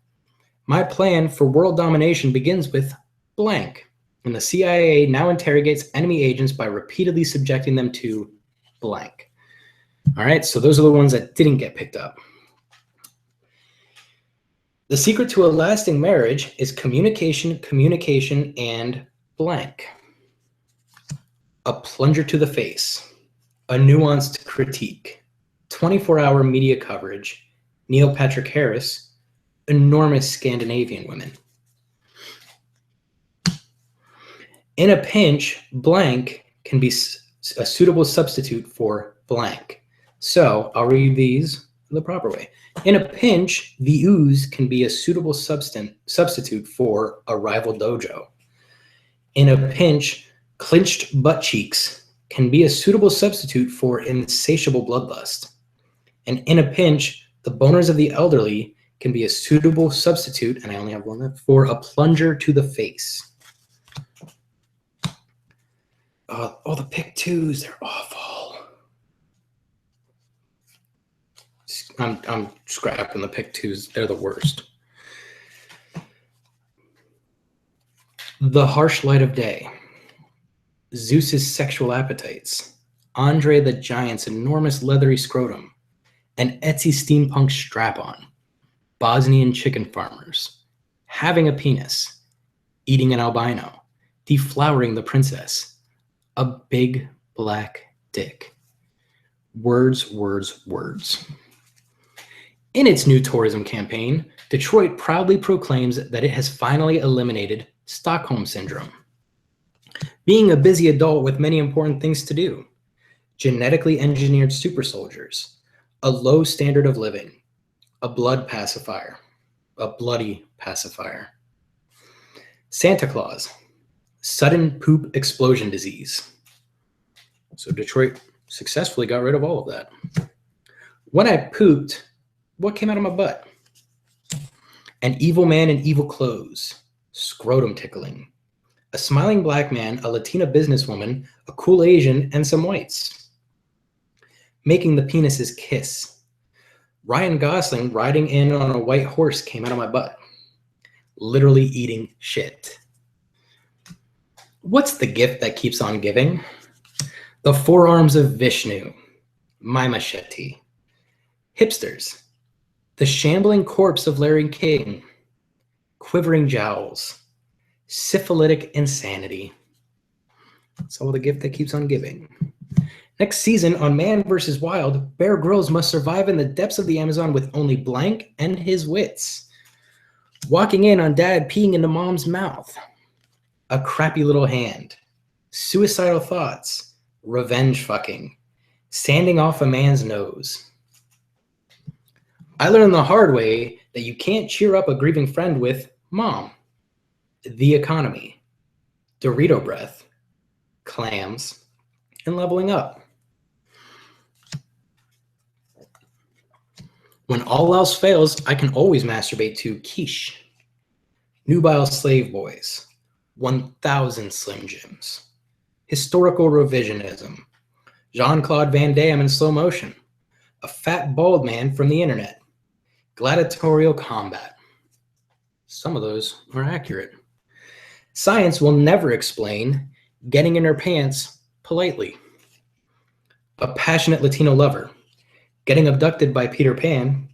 My plan for world domination begins with blank. And the CIA now interrogates enemy agents by repeatedly subjecting them to blank. All right, so those are the ones that didn't get picked up. The secret to a lasting marriage is communication, and blank. A plunger to the face, a nuanced critique, 24-hour media coverage, Neil Patrick Harris, enormous Scandinavian women. In a pinch, blank can be a suitable substitute for blank. So I'll read these the proper way. In a pinch, the ooze can be a suitable substitute for a rival dojo. In a pinch, clinched butt cheeks can be a suitable substitute for insatiable bloodlust. And in a pinch, the boners of the elderly can be a suitable substitute, and I only have one left, for a plunger to the face. Oh, the pick twos, they're awful. I'm scrapping the pick twos. They're the worst. The harsh light of day. Zeus's sexual appetites. Andre the Giant's enormous leathery scrotum. An Etsy steampunk strap-on. Bosnian chicken farmers. Having a penis. Eating an albino. Deflowering the princess. A big black dick. Words, words, words. In its new tourism campaign, Detroit proudly proclaims that it has finally eliminated Stockholm Syndrome. Being a busy adult with many important things to do. Genetically engineered super soldiers. A low standard of living. A blood pacifier. A bloody pacifier. Santa Claus. Sudden poop explosion disease. So Detroit successfully got rid of all of that. When I pooped, what came out of my butt? An evil man in evil clothes. Scrotum tickling. A smiling black man, a Latina businesswoman, a cool Asian, and some whites. Making the penises kiss. Ryan Gosling riding in on a white horse came out of my butt. Literally eating shit. What's the gift that keeps on giving? The forearms of Vishnu. My machete. Hipsters. The shambling corpse of Larry King. Quivering jowls. Syphilitic insanity. That's all the gift that keeps on giving. Next season on Man vs. Wild, Bear Grylls must survive in the depths of the Amazon with only blank and his wits. Walking in on dad peeing into mom's mouth. A crappy little hand. Suicidal thoughts. Revenge fucking. Sanding off a man's nose. I learned the hard way that you can't cheer up a grieving friend with mom. The economy. Dorito breath. Clams. And leveling up. When all else fails, I can always masturbate to quiche. Nubile slave boys. 1,000 Slim Jims. Historical revisionism. Jean-Claude Van Damme in slow motion. A fat bald man from the internet. Gladiatorial combat. Some of those are accurate. Science will never explain getting in her pants politely. A passionate Latino lover. Getting abducted by Peter Pan.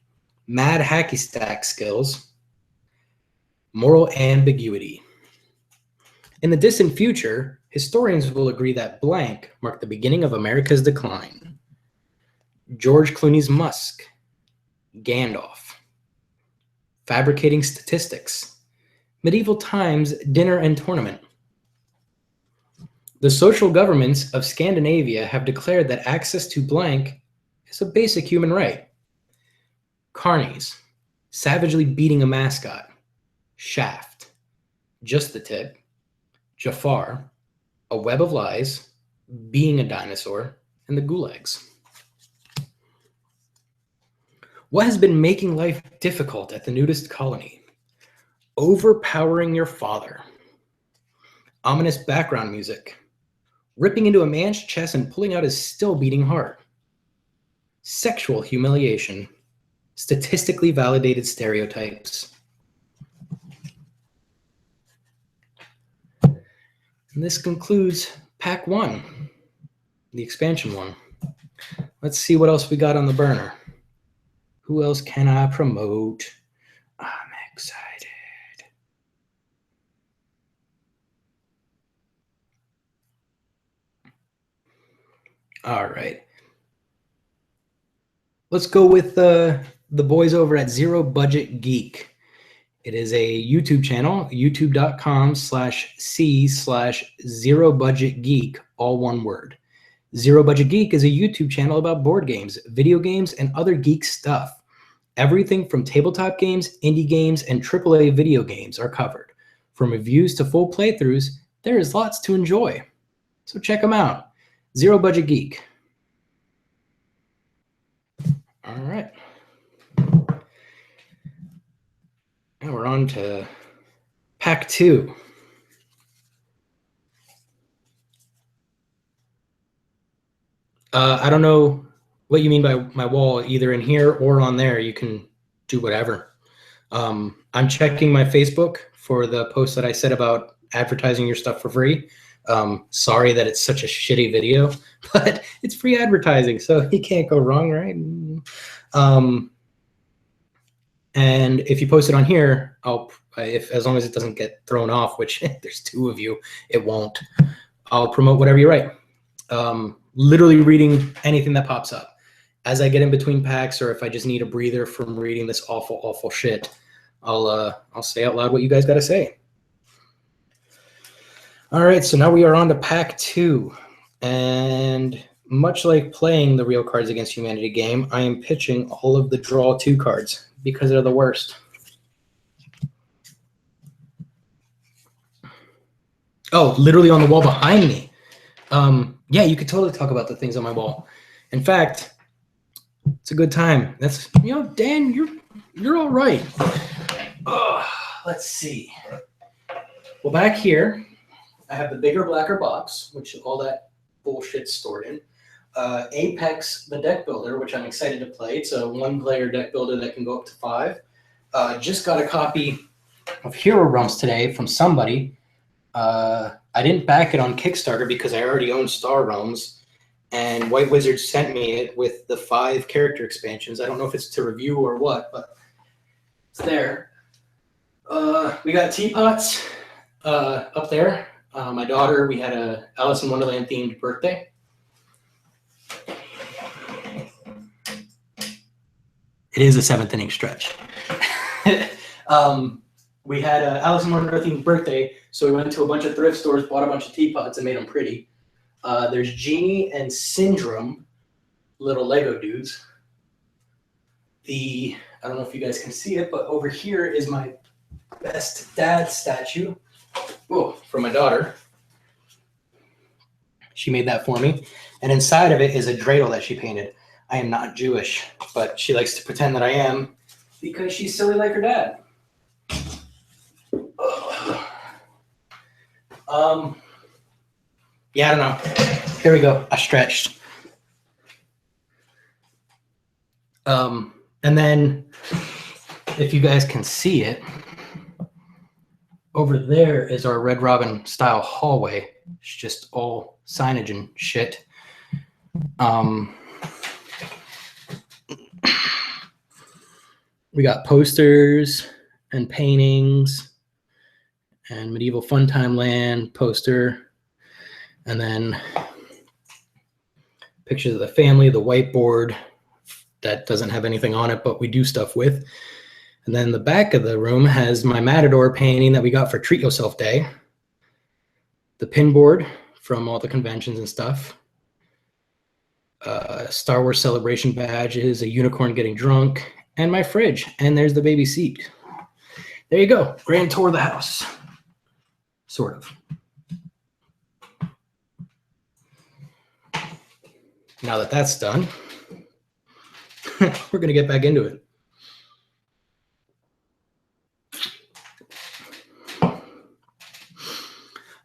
Mad hacky stack skills. Moral ambiguity. In the distant future, historians will agree that blank marked the beginning of America's decline. George Clooney's Musk. Gandalf. Fabricating statistics. Medieval times dinner and tournament. The social governments of Scandinavia have declared that access to blank is a basic human right. Carnies. savagely beating a mascot, Shaft, Just the Tip, Jafar, A Web of Lies, Being a Dinosaur, and the Gulags. What has been making life difficult at the nudist colony? Overpowering your father. Ominous background music. Ripping into a man's chest and pulling out his still beating heart. Sexual humiliation. Statistically validated stereotypes. And this concludes Pack 1, the expansion one. Let's see what else we got on the burner. Who else can I promote? I'm excited. All right. Let's go with the boys over at Zero Budget Geek. It is a YouTube channel, youtube.com/c/Zero Budget Geek, all one word. Zero Budget Geek is a YouTube channel about board games, video games, and other geek stuff. Everything from tabletop games, indie games, and AAA video games are covered. From reviews to full playthroughs, there is lots to enjoy. So check them out. Zero Budget Geek. All right. Now we're on to Pack 2. I don't know what you mean by my wall, either in here or on there. You can do whatever. I'm checking my Facebook for the post that I said about advertising your stuff for free. Sorry that it's such a shitty video, but it's free advertising, so you can't go wrong, right? And if you post it on here, as long as it doesn't get thrown off, which there's 2 of you, it won't. I'll promote whatever you write. Literally reading anything that pops up. As I get in between packs, or if I just need a breather from reading this awful, awful shit, I'll say out loud what you guys got to say. All right, so now we are on to Pack 2. And much like playing the Real Cards Against Humanity game, I am pitching all of the Draw 2 cards because they're the worst. Oh, literally on the wall behind me. Yeah, you could totally talk about the things on my wall. In fact, it's a good time. That's, Dan, you're all right. Let's see. Well, back here, I have the bigger, blacker box, which all that bullshit's stored in. Apex, the deck builder, which I'm excited to play. It's a 1-player deck builder that can go up to 5. Just got a copy of Hero Realms today from somebody. I didn't back it on Kickstarter because I already own Star Realms, and White Wizard sent me it with the 5 character expansions. I don't know if it's to review or what, but it's there. We got teapots up there. My daughter, we had a Alice in Wonderland themed birthday. It is a 7th inning stretch. We had a Alice in Wonderland themed birthday, so we went to a bunch of thrift stores, bought a bunch of teapots, and made them pretty. There's Genie and Syndrome, little Lego dudes. I don't know if you guys can see it, but over here is my best dad statue. Oh, from my daughter. She made that for me. And inside of it is a dreidel that she painted. I am not Jewish, but she likes to pretend that I am because she's silly like her dad. Yeah, I don't know. Here we go. I stretched. And then, if you guys can see it, over there is our Red Robin style hallway. It's just all signage and shit. We got posters and paintings and Medieval Funtime Land poster, and then pictures of the family, the whiteboard that doesn't have anything on it, but we do stuff with. And then the back of the room has my Matador painting that we got for Treat Yourself Day, the pin board from all the conventions and stuff, Star Wars Celebration badges, a unicorn getting drunk, and my fridge, and there's the baby seat. There you go. Grand tour of the house. Sort of. Now that that's done, we're going to get back into it.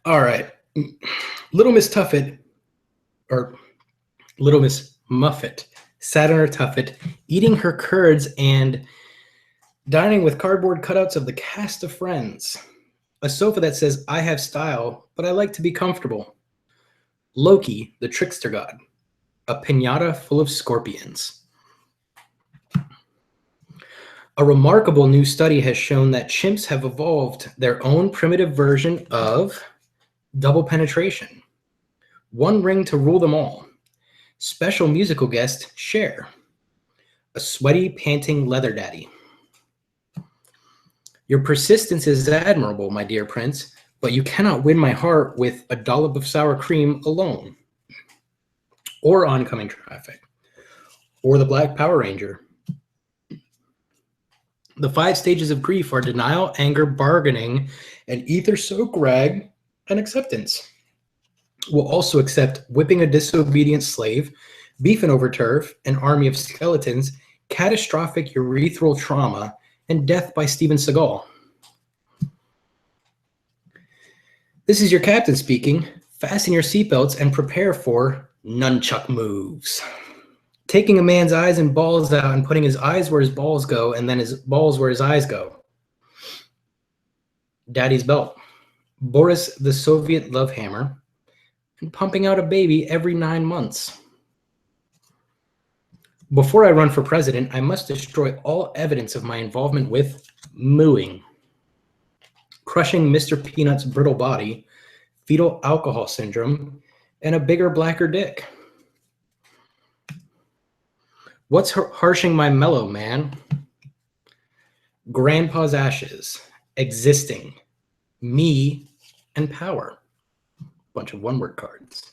All right. Little Miss Tuffet, or Little Miss Muffet, sat on her tuffet, eating her curds and dining with cardboard cutouts of the cast of Friends. A sofa that says, I have style, but I like to be comfortable. Loki, the trickster god. A piñata full of scorpions. A remarkable new study has shown that chimps have evolved their own primitive version of double penetration. One ring to rule them all. Special musical guest, Cher. A sweaty, panting leather daddy. Your persistence is admirable, my dear prince, but you cannot win my heart with a dollop of sour cream alone. Or oncoming traffic. Or the Black Power Ranger. The 5 stages of grief are denial, anger, bargaining, and ether soak rag and acceptance. Will also accept whipping a disobedient slave, beefing over turf, an army of skeletons, catastrophic urethral trauma, and death by Steven Seagal. This is your captain speaking. Fasten your seatbelts and prepare for nunchuck moves. Taking a man's eyes and balls out and putting his eyes where his balls go and then his balls where his eyes go. Daddy's belt. Boris the Soviet love hammer. And pumping out a baby every 9 months. Before I run for president, I must destroy all evidence of my involvement with mooing. Crushing Mr. Peanut's brittle body, fetal alcohol syndrome, and a bigger, blacker dick. What's harshing my mellow, man? Grandpa's ashes, existing, me, and power. Bunch of one-word cards.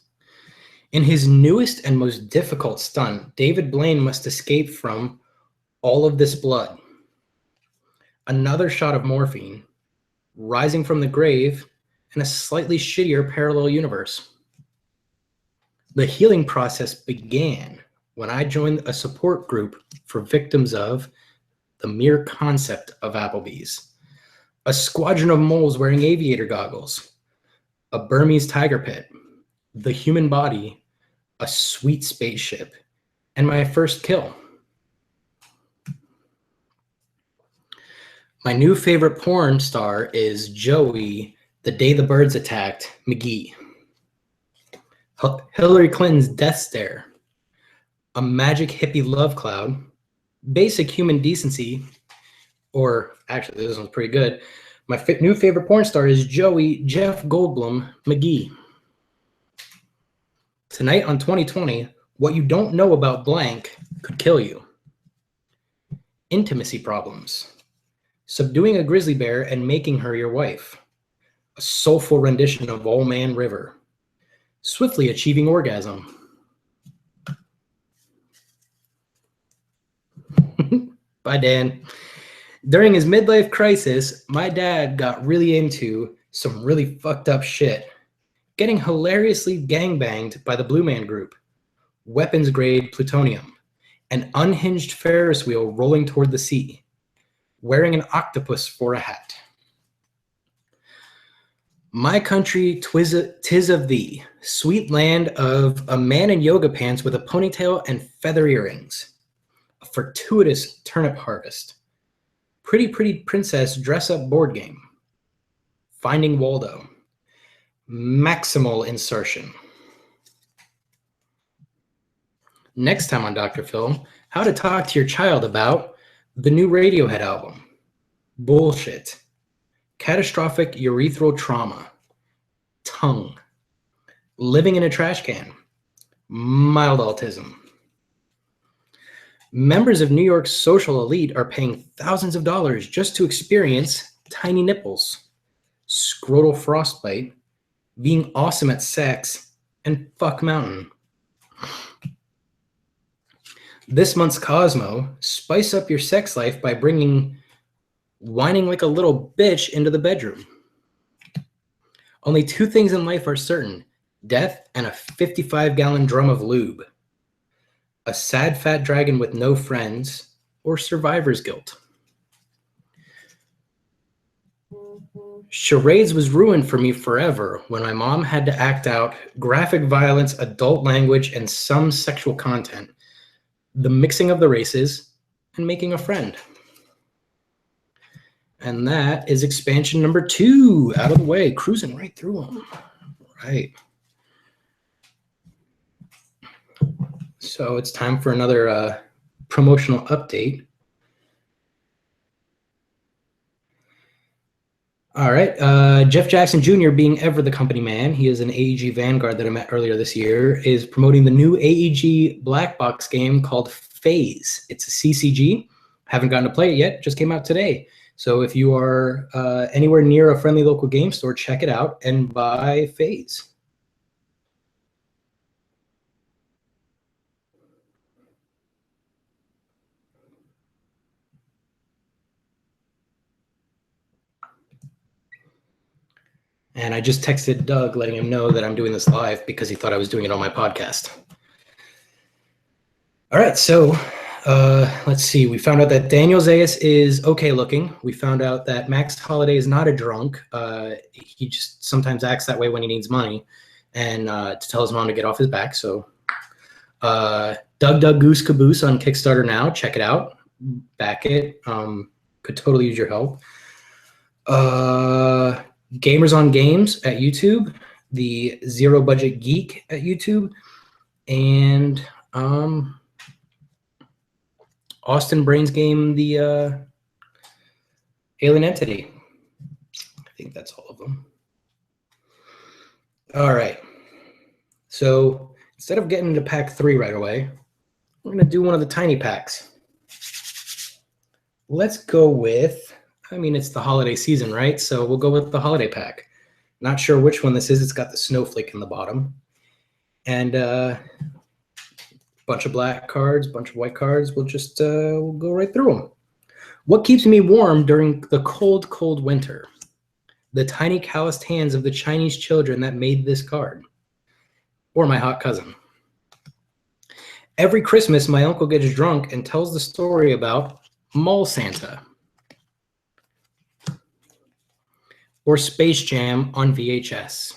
In his newest and most difficult stunt, David Blaine must escape from all of this blood. Another shot of morphine, rising from the grave, and a slightly shittier parallel universe. The healing process began when I joined a support group for victims of the mere concept of Applebee's. A squadron of moles wearing aviator goggles. A Burmese tiger pit, the human body, a sweet spaceship, and my first kill. My new favorite porn star is Joey, the day the birds attacked, McGee. Hillary Clinton's death stare, a magic hippie love cloud, basic human decency, or actually this one's pretty good. My new favorite porn star is Joey Jeff Goldblum McGee. Tonight on 2020, what you don't know about blank could kill you. Intimacy problems. Subduing a grizzly bear and making her your wife. A soulful rendition of Old Man River. Swiftly achieving orgasm. Bye, Dan. During his midlife crisis, my dad got really into some really fucked up shit. Getting hilariously gangbanged by the Blue Man Group. Weapons grade plutonium. An unhinged Ferris wheel rolling toward the sea. Wearing an octopus for a hat. My country, 'tis of thee, sweet land of a man in yoga pants with a ponytail and feather earrings. A fortuitous turnip harvest. Pretty princess dress-up board game. Finding Waldo. Maximal insertion. Next time on Dr. Phil, how to talk to your child about the new Radiohead album. Bullshit. Catastrophic urethral trauma. Tongue. Living in a trash can. Mild autism. Members of New York's social elite are paying thousands of dollars just to experience tiny nipples, scrotal frostbite, being awesome at sex, and fuck mountain. This month's Cosmo, spice up your sex life by bringing whining like a little bitch into the bedroom. Only two things in life are certain: death and a 55-gallon drum of lube. A sad fat dragon with no friends, or survivor's guilt. Charades was ruined for me forever when my mom had to act out graphic violence, adult language, and some sexual content, the mixing of the races, and making a friend. And that is expansion number 2 out of the way, cruising right through them. Right. So it's time for another promotional update. All right. Jeff Jackson Jr., being ever the company man, he is an AEG Vanguard that I met earlier this year, is promoting the new AEG black box game called Phase. It's a CCG. Haven't gotten to play it yet. Just came out today. So if you are anywhere near a friendly local game store, check it out and buy Phase. And I just texted Doug letting him know that I'm doing this live because he thought I was doing it on my podcast. All right, so let's see. We found out that Daniel Zayas is okay looking. We found out that Max Holiday is not a drunk. He just sometimes acts that way when he needs money and to tell his mom to get off his back. So Doug Goose Caboose on Kickstarter now. Check it out. Back it. Could totally use your help. Gamers on Games at YouTube, the Zero Budget Geek at YouTube, and Austin Brains Game, the Alien Entity. I think that's all of them. All right. So instead of getting into pack 3 right away, we're going to do one of the tiny packs. Let's go with, it's the holiday season, right? So we'll go with the holiday pack. Not sure which one this is. It's got the snowflake in the bottom. And bunch of black cards, bunch of white cards. We'll just we'll go right through them. What keeps me warm during the cold, cold winter? The tiny calloused hands of the Chinese children that made this card. Or my hot cousin. Every Christmas, my uncle gets drunk and tells the story about Mall Santa. Or Space Jam on VHS.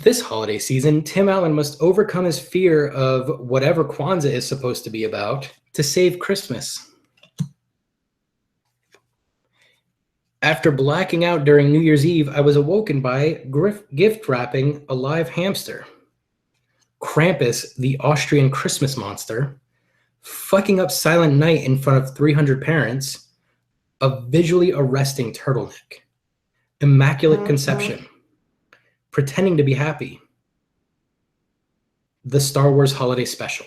This holiday season, Tim Allen must overcome his fear of whatever Kwanzaa is supposed to be about to save Christmas. After blacking out during New Year's Eve, I was awoken by gift wrapping a live hamster. Krampus, the Austrian Christmas monster, fucking up Silent Night in front of 300 parents, a visually arresting turtleneck, immaculate conception, pretending to be happy, the Star Wars Holiday Special.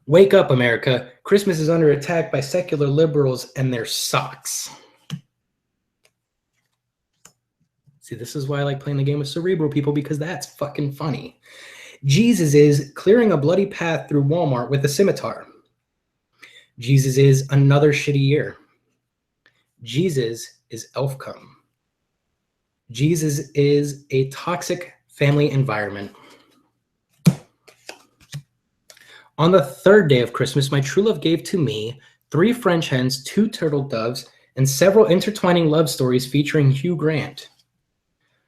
Wake up, America. Christmas is under attack by secular liberals and their socks. See, this is why I like playing the game with cerebral people, because that's fucking funny. Jesus is clearing a bloody path through Walmart with a scimitar. Jesus is another shitty year. Jesus is elf cum. Jesus is a toxic family environment. On the third day of Christmas, my true love gave to me 3 French hens, 2 turtle doves, and several intertwining love stories featuring Hugh Grant.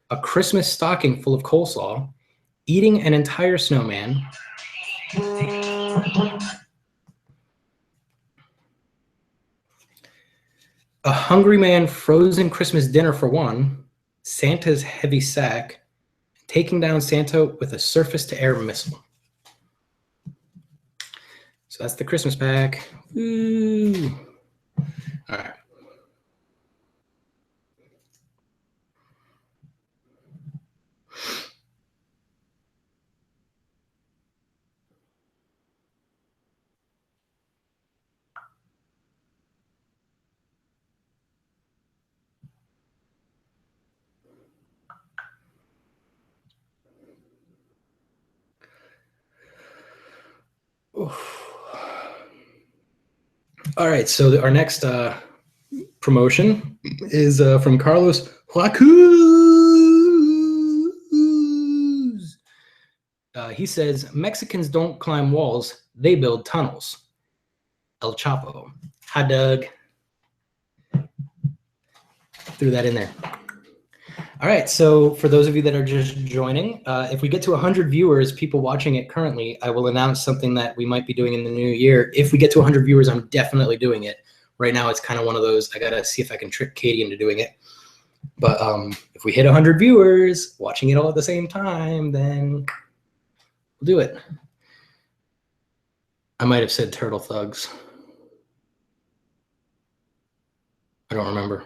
A Christmas stocking full of coleslaw, eating an entire snowman, a hungry man frozen Christmas dinner for one, Santa's heavy sack, taking down Santa with a surface-to-air missile. So that's the Christmas pack. Woo. All right. All right, so our next promotion is from Carlos Huacuz. He says, Mexicans don't climb walls, they build tunnels. El Chapo. Hi, Doug. Threw that in there. All right, so for those of you that are just joining, if we get to 100 viewers, people watching it currently, I will announce something that we might be doing in the new year. If we get to 100 viewers, I'm definitely doing it. Right now, it's kind of one of those, I got to see if I can trick Katie into doing it. But if we hit 100 viewers watching it all at the same time, then we'll do it. I might have said Turtle Thugs. I don't remember.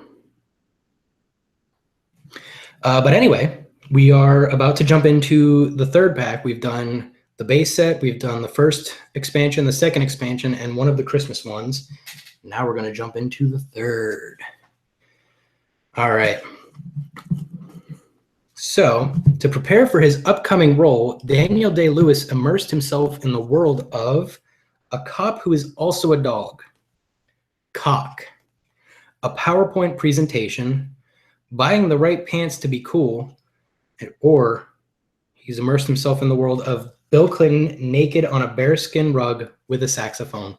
But anyway, we are about to jump into the third pack. We've done the base set, we've done the first expansion, the second expansion, and one of the Christmas ones. Now we're going to jump into the third. All right. So, to prepare for his upcoming role, Daniel Day-Lewis immersed himself in the world of a cop who is also a dog, Cock, a PowerPoint presentation, buying the right pants to be cool, or he's immersed himself in the world of Bill Clinton naked on a bearskin rug with a saxophone.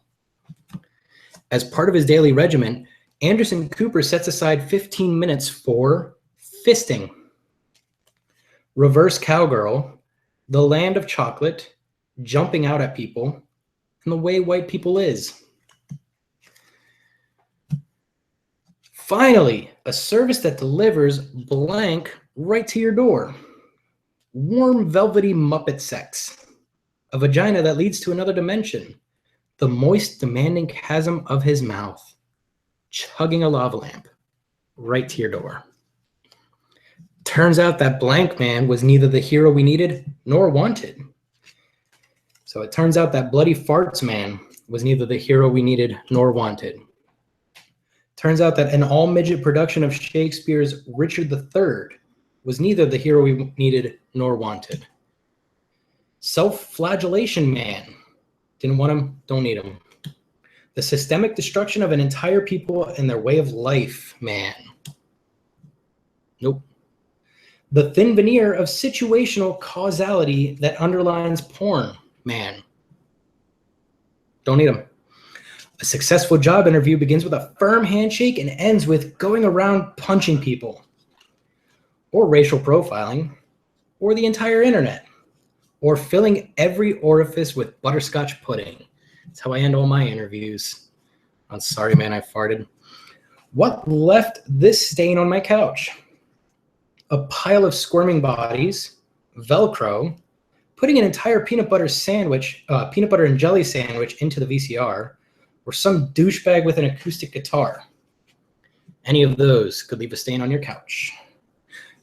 As part of his daily regimen, Anderson Cooper sets aside 15 minutes for fisting, reverse cowgirl, the land of chocolate, jumping out at people, and the way white people is. Finally, a service that delivers blank right to your door. Warm, velvety Muppet sex. A vagina that leads to another dimension. The moist, demanding chasm of his mouth. Chugging a lava lamp right to your door. Turns out that blank man was neither the hero we needed nor wanted. So it turns out that bloody farts man was neither the hero we needed nor wanted. Turns out that an all-midget production of Shakespeare's Richard III was neither the hero we needed nor wanted. Self-flagellation man. Didn't want him, don't need him. The systemic destruction of an entire people and their way of life, man. Nope. The thin veneer of situational causality that underlines porn, man. Don't need him. A successful job interview begins with a firm handshake and ends with going around punching people. Or racial profiling. Or the entire internet. Or filling every orifice with butterscotch pudding. That's how I end all my interviews. I'm sorry, man, I farted. What left this stain on my couch? A pile of squirming bodies, Velcro, putting an entire peanut butter and jelly sandwich into the VCR, or some douchebag with an acoustic guitar. Any of those could leave a stain on your couch.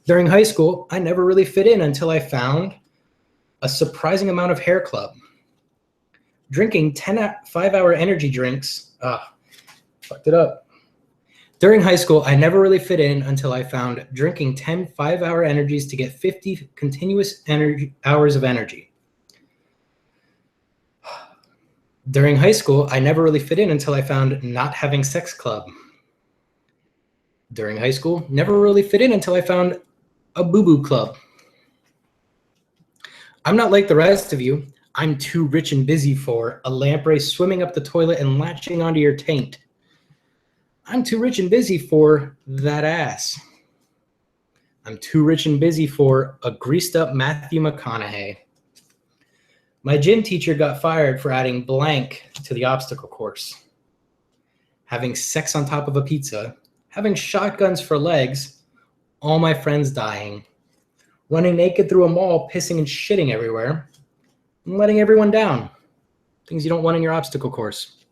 During high school, I never really fit in until I found a surprising amount of hair club. Drinking 10 5-hour energy drinks. Fucked it up. During high school, I never really fit in until I found drinking 10 5-hour energies to get 50 continuous hours of energy. During high school, I never really fit in until I found not having sex club. During high school, never really fit in until I found a boo-boo club. I'm not like the rest of you. I'm too rich and busy for a lamprey swimming up the toilet and latching onto your taint. I'm too rich and busy for that ass. I'm too rich and busy for a greased up Matthew McConaughey. My gym teacher got fired for adding blank to the obstacle course. Having sex on top of a pizza, having shotguns for legs, all my friends dying, running naked through a mall, pissing and shitting everywhere, and letting everyone down. Things you don't want in your obstacle course.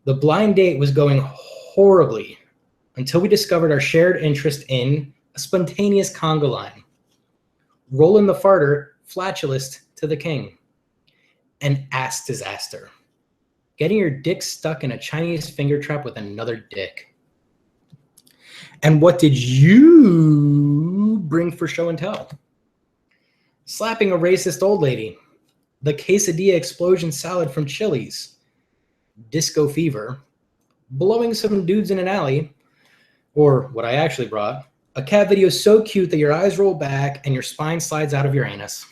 The blind date was going horribly until we discovered our shared interest in a spontaneous conga line. Roland the farter, flatulist to the king. An ass disaster. Getting your dick stuck in a Chinese finger trap with another dick. And what did you bring for show and tell? Slapping a racist old lady. The quesadilla explosion salad from Chili's. Disco fever. blowing some dudes in an alley, or what I actually brought, a cat video so cute that your eyes roll back and your spine slides out of your anus.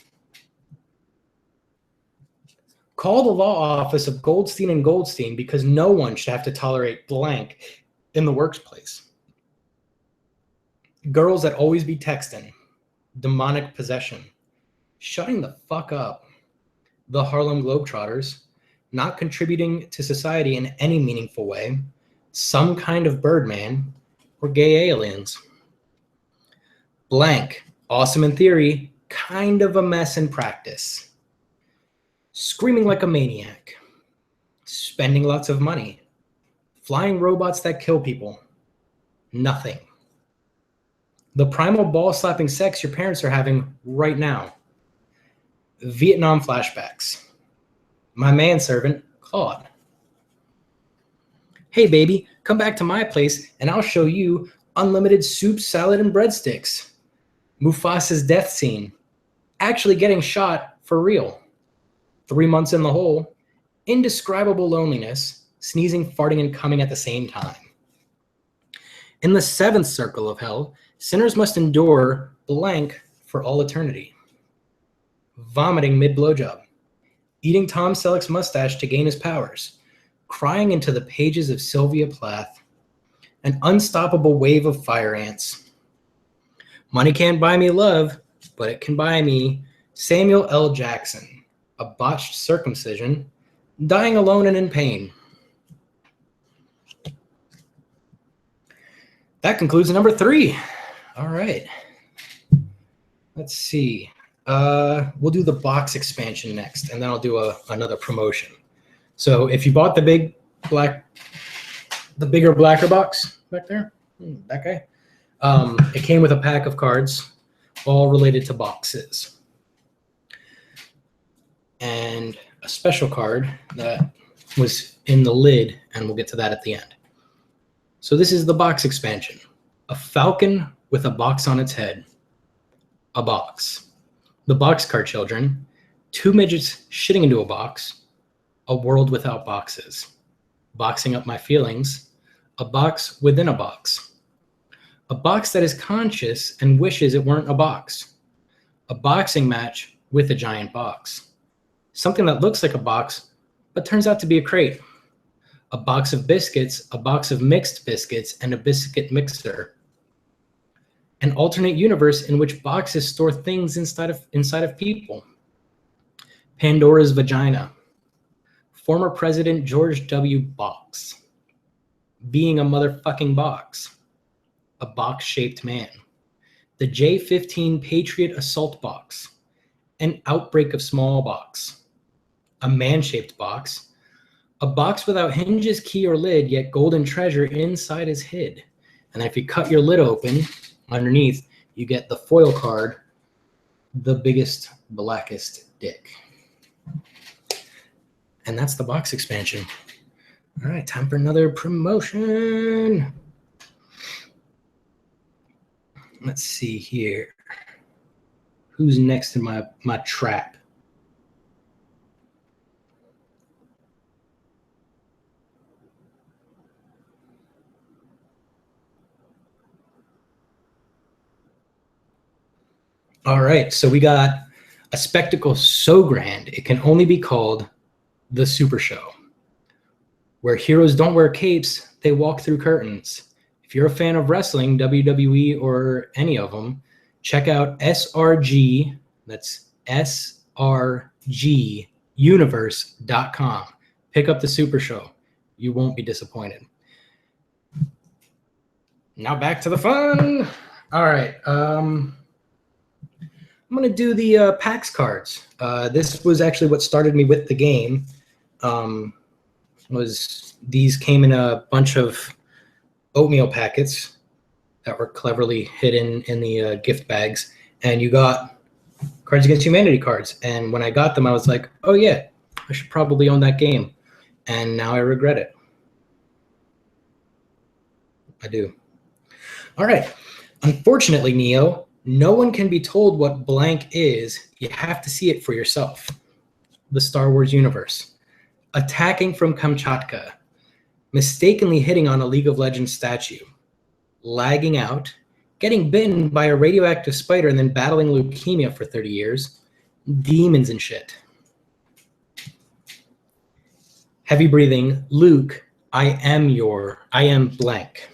Call the law office of Goldstein and Goldstein because no one should have to tolerate blank in the workplace. Girls that always be texting, demonic possession, shutting the fuck up, the Harlem Globetrotters, not contributing to society in any meaningful way, some kind of Birdman, or gay aliens. Blank, awesome in theory, kind of a mess in practice. Screaming like a maniac, spending lots of money, flying robots that kill people, nothing. The primal ball-slapping sex your parents are having right now. Vietnam flashbacks. My manservant, Claude. Hey baby, come back to my place and I'll show you unlimited soup, salad, and breadsticks. Mufasa's death scene. Actually getting shot for real. 3 months in the hole. Indescribable loneliness. Sneezing, farting, and coming at the same time. In the 7th circle of hell, sinners must endure blank for all eternity. Vomiting mid-blowjob. Eating Tom Selleck's mustache to gain his powers. Crying into the pages of Sylvia Plath. An unstoppable wave of fire ants. Money can't buy me love, but it can buy me Samuel L. Jackson. A botched circumcision. Dying alone and in pain. That concludes number 3. All right. Let's see. We'll do the box expansion next, and then I'll do another promotion. So if you bought the bigger blacker box back there, that guy, it came with a pack of cards, all related to boxes, and a special card that was in the lid, and we'll get to that at the end. So this is the box expansion. A falcon with a box on its head. A box. The Boxcar Children. 2 midgets shitting into a box. A world without boxes. Boxing up my feelings. A box within a box. A box that is conscious and wishes it weren't a box. A boxing match with a giant box. Something that looks like a box, but turns out to be a crate. A box of biscuits, a box of mixed biscuits, and a biscuit mixer. An alternate universe in which boxes store things inside of people. Pandora's vagina. Former President George W. Box. Being a motherfucking box. A box-shaped man. The J-15 Patriot assault box. An outbreak of smallpox. A man-shaped box. A box without hinges, key, or lid, yet golden treasure inside is hid. And if you cut your lid open, underneath, you get the foil card, the biggest, blackest dick. And that's the box expansion. All right, time for another promotion. Let's see here. Who's next in my trap? All right, so we got a spectacle so grand it can only be called the Super Show, where heroes don't wear capes, they walk through curtains. If you're a fan of wrestling, WWE, or any of them, check out SRG, that's SRGuniverse.com. Pick up the Super Show. You won't be disappointed. Now back to the fun. All right. I'm going to do the PAX cards. This was actually what started me with the game. These came in a bunch of oatmeal packets that were cleverly hidden in the gift bags, and you got Cards Against Humanity cards. And when I got them, I was like, oh yeah, I should probably own that game. And now I regret it. I do. All right. Unfortunately, Neo, no one can be told what blank is. You have to see it for yourself. The Star Wars universe. Attacking from Kamchatka. mistakenly hitting on a League of Legends statue, lagging out, getting bitten by a radioactive spider and then battling leukemia for 30 years, demons and shit. Heavy breathing, Luke, I am blank.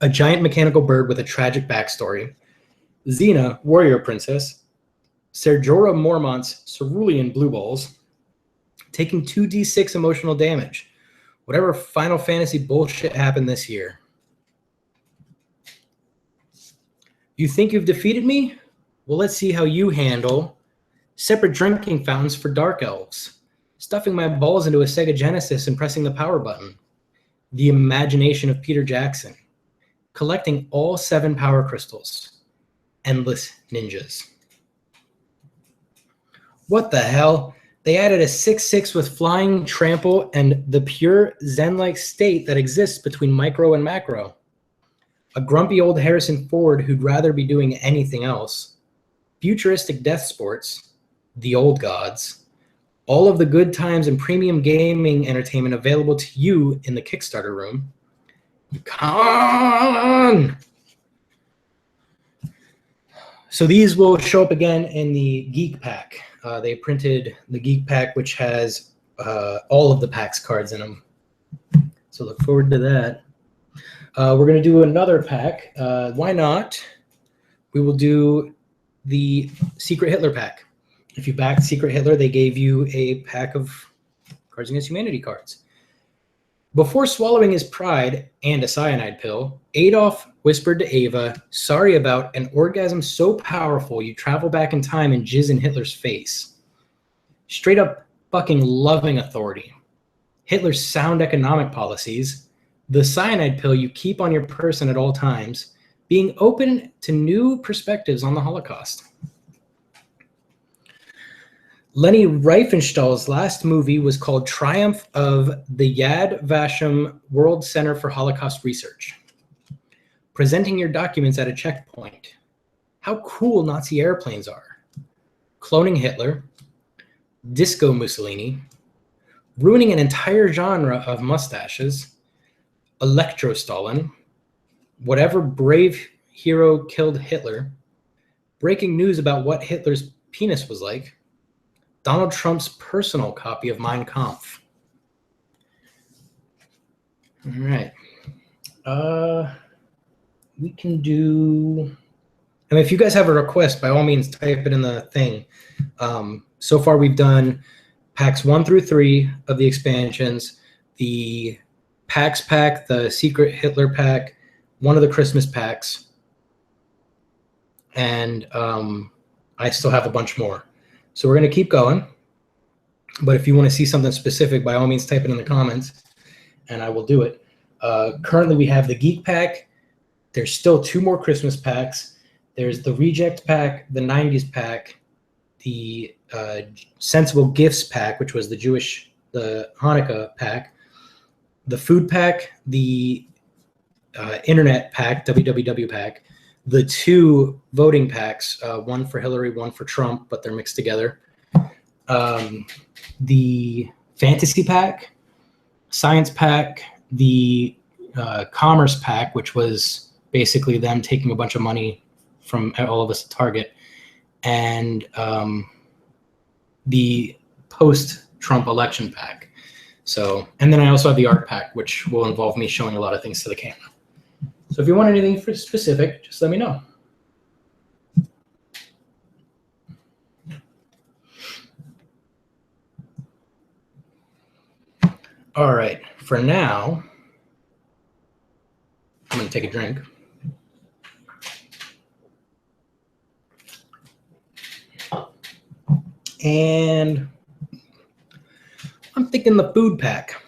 A giant mechanical bird with a tragic backstory. Xena, warrior princess. Serjora Mormont's cerulean blue balls, taking 2d6 emotional damage. Whatever Final Fantasy bullshit happened this year. You think you've defeated me? Well, let's see how you handle separate drinking fountains for dark elves, stuffing my balls into a Sega Genesis and pressing the power button, the imagination of Peter Jackson, collecting all 7 power crystals, endless ninjas. What the hell? They added a 6/6 with flying, trample, and the pure Zen-like state that exists between micro and macro. A grumpy old Harrison Ford who'd rather be doing anything else. Futuristic death sports, the old gods, all of the good times and premium gaming entertainment available to you in the Kickstarter room. Come on! So these will show up again in the Geek Pack. They printed the Geek Pack, which has all of the PAX cards in them. So look forward to that. We're going to do another pack. Why not? We will do the Secret Hitler pack. If you backed Secret Hitler, they gave you a pack of Cards Against Humanity cards. Before swallowing his pride and a cyanide pill, Adolf whispered to Ava, sorry about an orgasm so powerful you travel back in time and jizz in Hitler's face. Straight up fucking loving authority. Hitler's sound economic policies, the cyanide pill you keep on your person at all times, being open to new perspectives on the Holocaust. Leni Riefenstahl's last movie was called Triumph of the Yad Vashem World Center for Holocaust Research. Presenting your documents at a checkpoint. How cool Nazi airplanes are. Cloning Hitler. Disco Mussolini. Ruining an entire genre of mustaches. Electro Stalin. Whatever brave hero killed Hitler. Breaking news about what Hitler's penis was like. Donald Trump's personal copy of Mein Kampf. All right. We can do... I mean, if you guys have a request, by all means, type it in the thing. So far, we've done packs 1 through 3 of the expansions, the PAX pack, the Secret Hitler pack, one of the Christmas packs, and I still have a bunch more. So we're going to keep going. But if you want to see something specific, by all means, type it in the comments, and I will do it. Currently, we have the Geek Pack. There's still 2 more Christmas packs. There's the Reject Pack, the 90s Pack, the Sensible Gifts Pack, which was the Hanukkah Pack, the Food Pack, the Internet Pack, WWW Pack, the 2 voting packs, one for Hillary, one for Trump, but they're mixed together. The Fantasy Pack, Science Pack, the Commerce Pack, which was basically them taking a bunch of money from all of us at Target, and the post-Trump election pack. So, and then I also have the art pack, which will involve me showing a lot of things to the camera. So if you want anything specific, just let me know. All right, for now, I'm going to take a drink. And I'm thinking the food pack.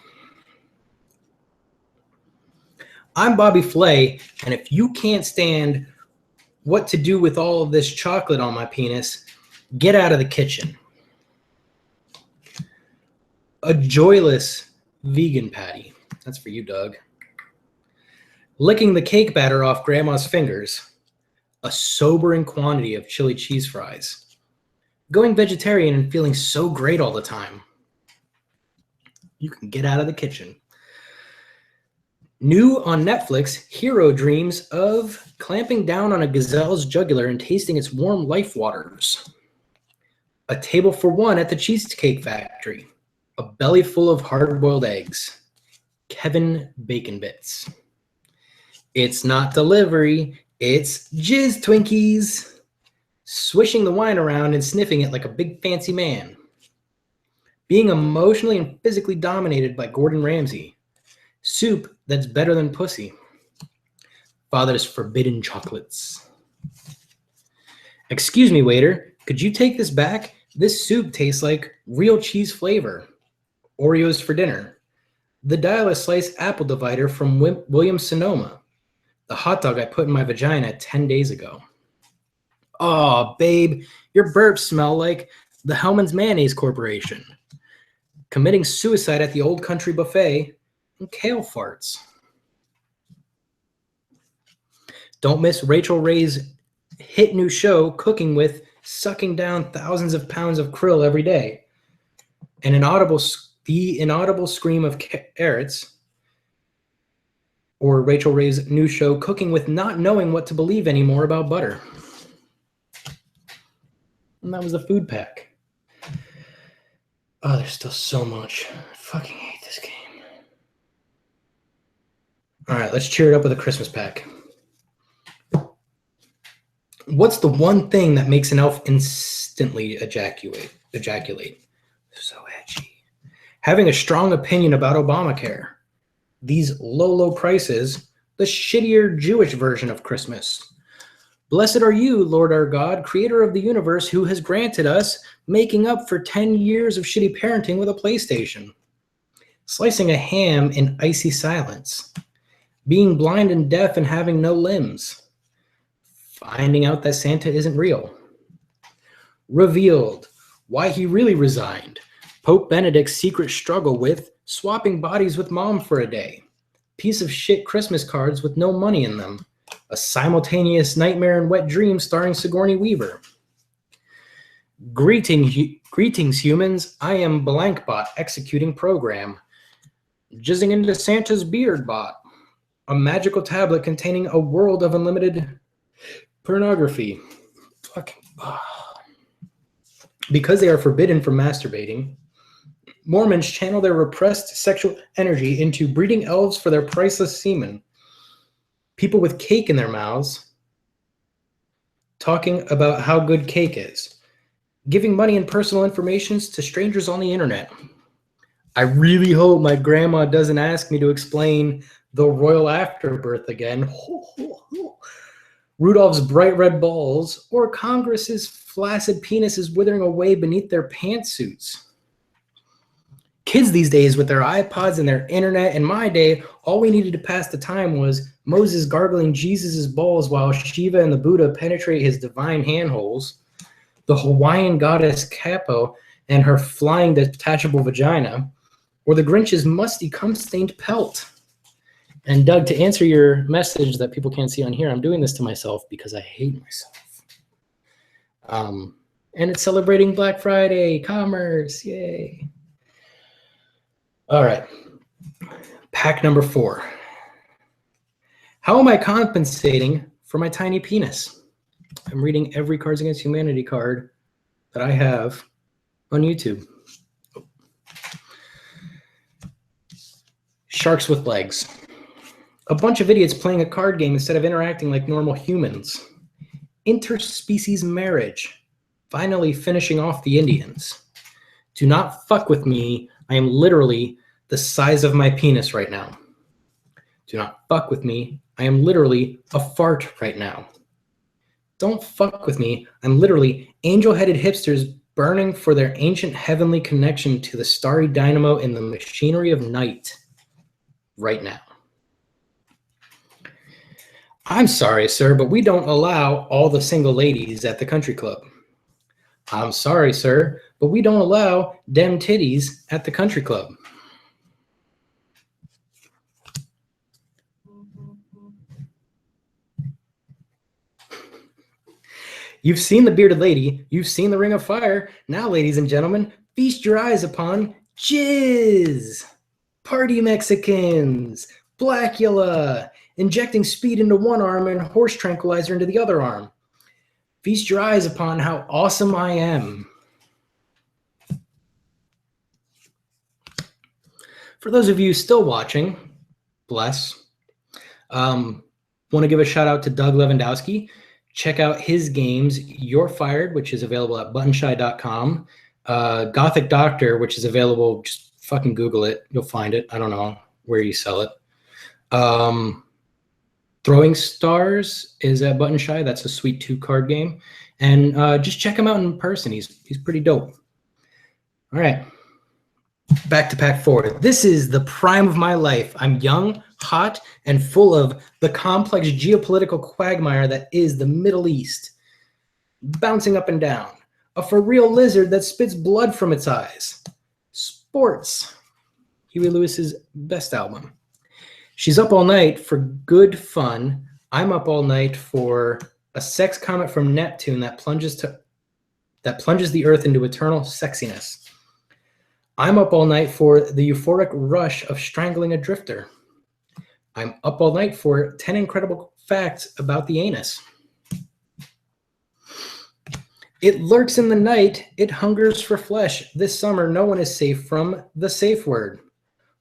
I'm Bobby Flay, and if you can't stand what to do with all of this chocolate on my penis, get out of the kitchen. A joyless vegan patty. That's for you, Doug. Licking the cake batter off grandma's fingers. A sobering quantity of chili cheese fries. Going vegetarian and feeling so great all the time. You can get out of the kitchen. New on Netflix, Hero dreams of clamping down on a gazelle's jugular and tasting its warm life waters. A table for one at the Cheesecake Factory. A belly full of hard-boiled eggs. Kevin Bacon Bits. It's not delivery, it's jizz Twinkies. Swishing the wine around and sniffing it like a big fancy man. Being emotionally and physically dominated by Gordon Ramsay. Soup that's better than pussy. Father's forbidden chocolates. Excuse me, waiter, could you take this back? This soup tastes like real cheese flavor. Oreos for dinner. The dial-a-slice apple divider from Williams-Sonoma. The hot dog I put in my vagina 10 days ago. Aw, babe, your burps smell like the Hellman's Mayonnaise Corporation. Committing suicide at the Old Country Buffet. And kale farts. Don't miss Rachel Ray's hit new show, Cooking With, sucking down thousands of pounds of krill every day. And the inaudible scream of carrots, or Rachel Ray's new show, Cooking With, not knowing what to believe anymore about butter. And that was the food pack. Oh, there's still so much. I fucking hate this game. All right, let's cheer it up with a Christmas pack. What's the one thing that makes an elf instantly ejaculate? So edgy. Having a strong opinion about Obamacare. These low prices, the shittier Jewish version of Christmas. Blessed are you, Lord our God, creator of the universe, who has granted us making up for 10 years of shitty parenting with a PlayStation. Slicing a ham in icy silence. Being blind and deaf and having no limbs. Finding out that Santa isn't real. Revealed. Why he really resigned. Pope Benedict's secret struggle with swapping bodies with mom for a day. Piece of shit Christmas cards with no money in them. A simultaneous nightmare and wet dream starring Sigourney Weaver. Greetings, humans. I am Blankbot executing program. Jizzing into Santa's beard bot. A magical tablet containing a world of unlimited pornography. Fucking. Because they are forbidden from masturbating, Mormons channel their repressed sexual energy into breeding elves for their priceless semen. People with cake in their mouths talking about how good cake is. Giving money and personal information to strangers on the internet. I really hope my grandma doesn't ask me to explain the royal afterbirth again. Rudolph's bright red balls, or Congress's flaccid penises withering away beneath their pantsuits. Kids these days with their iPods and their internet. In my day, all we needed to pass the time was Moses gargling Jesus' balls while Shiva and the Buddha penetrate his divine handholes, the Hawaiian goddess Capo and her flying detachable vagina, or the Grinch's musty cum-stained pelt. And Doug, to answer your message that people can't see on here, I'm doing this to myself because I hate myself. And it's celebrating Black Friday, commerce, yay. All right, pack number 4. How am I compensating for my tiny penis? I'm reading every Cards Against Humanity card that I have on YouTube. Sharks with legs. A bunch of idiots playing a card game instead of interacting like normal humans. Interspecies marriage. Finally finishing off the Indians. Do not fuck with me. I am literally the size of my penis right now. Do not fuck with me. I am literally a fart right now. Don't fuck with me. I'm literally angel-headed hipsters burning for their ancient heavenly connection to the starry dynamo in the machinery of night right now. I'm sorry, sir, but we don't allow all the single ladies at the country club. I'm sorry, sir, but we don't allow dem titties at the country club. You've seen the bearded lady. You've seen the ring of fire. Now, ladies and gentlemen, feast your eyes upon jizz. Party Mexicans. Blackula, injecting speed into one arm and horse tranquilizer into the other arm. Feast your eyes upon how awesome I am. For those of you still watching, bless. Want to give a shout out to Doug Lewandowski. Check out his games, You're Fired, which is available at buttonshy.com. Gothic Doctor, which is available, just fucking Google it. You'll find it. I don't know where you sell it. Throwing Stars is at Button Shy. That's a sweet 2-card game. And just check him out in person. He's pretty dope. All right. Back to Pack 4. This is the prime of my life. I'm young, hot, and full of the complex geopolitical quagmire that is the Middle East. Bouncing up and down. A for real lizard that spits blood from its eyes. Sports. Huey Lewis's best album. She's up all night for good fun. I'm up all night for a sex comet from Neptune that plunges the Earth into eternal sexiness. I'm up all night for the euphoric rush of strangling a drifter. I'm up all night for 10 incredible facts about the anus. It lurks in the night. It hungers for flesh. This summer, no one is safe from the safe word.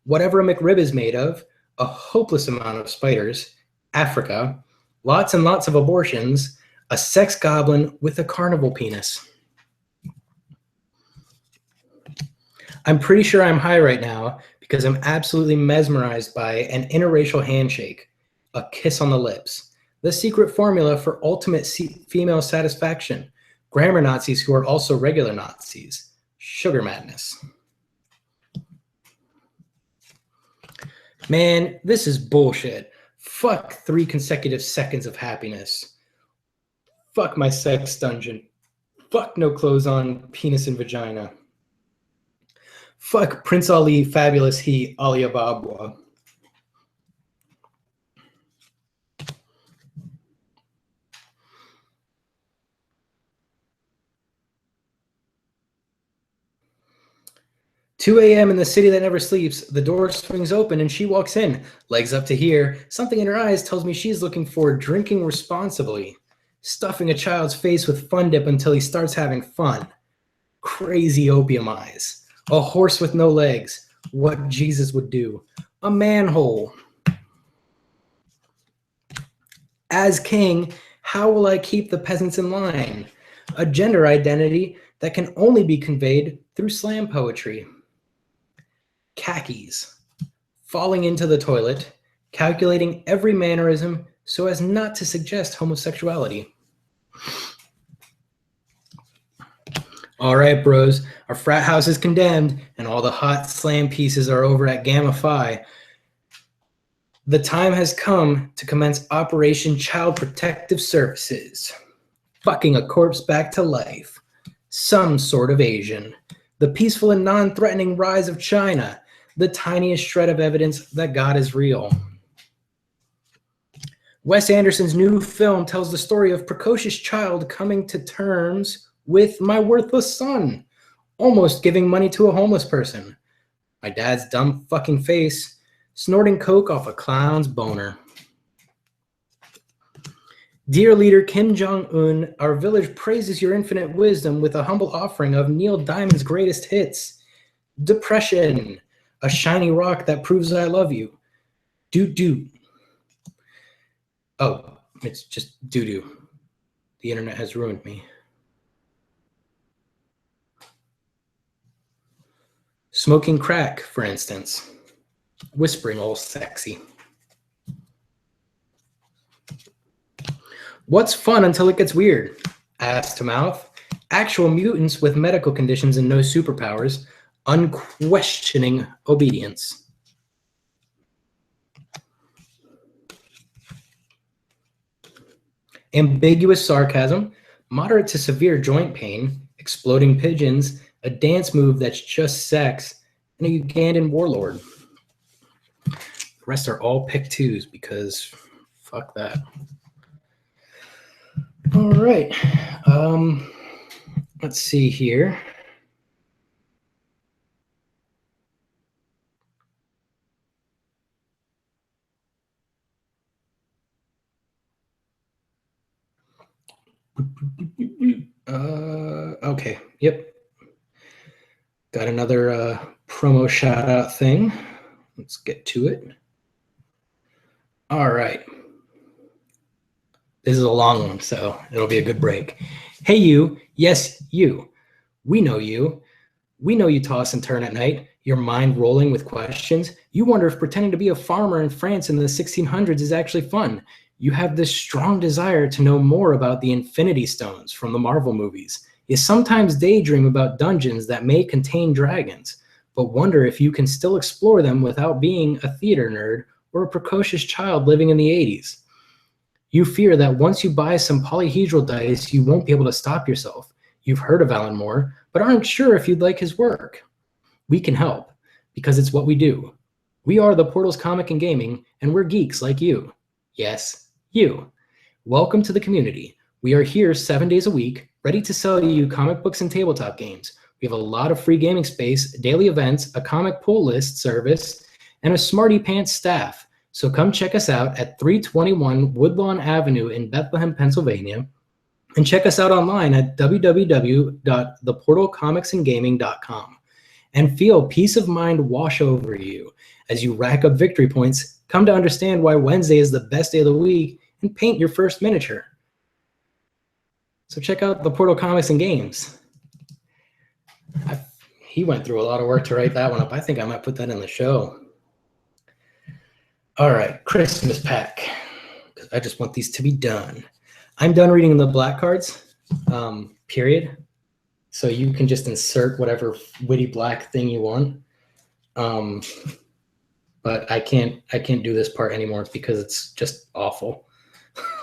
Whatever a McRib is made of, a hopeless amount of spiders, Africa, lots and lots of abortions, a sex goblin with a carnival penis. I'm pretty sure I'm high right now because I'm absolutely mesmerized by an interracial handshake, a kiss on the lips, the secret formula for ultimate female satisfaction, grammar Nazis who are also regular Nazis, sugar madness. Man, this is bullshit. Fuck 3 consecutive seconds of happiness. Fuck my sex dungeon. Fuck no clothes on, penis and vagina. Fuck Prince Ali, fabulous he, Alibaba. 2 a.m. in the city that never sleeps. The door swings open and she walks in, legs up to here. Something in her eyes tells me she's looking for drinking responsibly. Stuffing a child's face with Fun Dip until he starts having fun. Crazy opium eyes. A horse with no legs. What Jesus would do. A manhole. As king, how will I keep the peasants in line? A gender identity that can only be conveyed through slam poetry. Khakis. Falling into the toilet, calculating every mannerism so as not to suggest homosexuality. All right, bros, our frat house is condemned and all the hot slam pieces are over at Gamma Phi. The time has come to commence Operation Child Protective Services. Fucking a corpse back to life. Some sort of Asian. The peaceful and non-threatening rise of China. The tiniest shred of evidence that God is real. Wes Anderson's new film tells the story of precocious child coming to terms with my worthless son, almost giving money to a homeless person. My dad's dumb fucking face, snorting coke off a clown's boner. Dear leader Kim Jong-un, our village praises your infinite wisdom with a humble offering of Neil Diamond's greatest hits. Depression, a shiny rock that proves I love you. Doo-doo. Oh, it's just doo-doo. The internet has ruined me. Smoking crack, for instance. Whispering all sexy. What's fun until it gets weird? Ass to mouth. Actual mutants with medical conditions and no superpowers. Unquestioning obedience. Ambiguous sarcasm. Moderate to severe joint pain. Exploding pigeons. A dance move that's just sex. And a Ugandan warlord. The rest are all pick twos because fuck that. All right. Let's see here. Okay. Yep. Got another promo shout out thing. Let's get to it. All right. This is a long one, so it'll be a good break. Hey, you. Yes, you. We know you. We know you toss and turn at night, your mind rolling with questions. You wonder if pretending to be a farmer in France in the 1600s is actually fun. You have this strong desire to know more about the Infinity Stones from the Marvel movies. You sometimes daydream about dungeons that may contain dragons, but wonder if you can still explore them without being a theater nerd or a precocious child living in the 80s. You fear that once you buy some polyhedral dice, you won't be able to stop yourself. You've heard of Alan Moore, but aren't sure if you'd like his work. We can help, because it's what we do. We are the Portals Comic and Gaming, and we're geeks like you. Yes, you. Welcome to the community. We are here 7 days a week, ready to sell you comic books and tabletop games. We have a lot of free gaming space, daily events, a comic pull list service, and a Smarty Pants staff. So come check us out at 321 Woodlawn Avenue in Bethlehem, Pennsylvania, and check us out online at www.theportalcomicsandgaming.com. And feel peace of mind wash over you as you rack up victory points, come to understand why Wednesday is the best day of the week, and paint your first miniature. So check out the Portal Comics and Games. He went through a lot of work to write that one up. I think I might put that in the show. All right, Christmas pack. I just want these to be done. I'm done reading the black cards, period. So you can just insert whatever witty black thing you want. But I can't do this part anymore because it's just awful.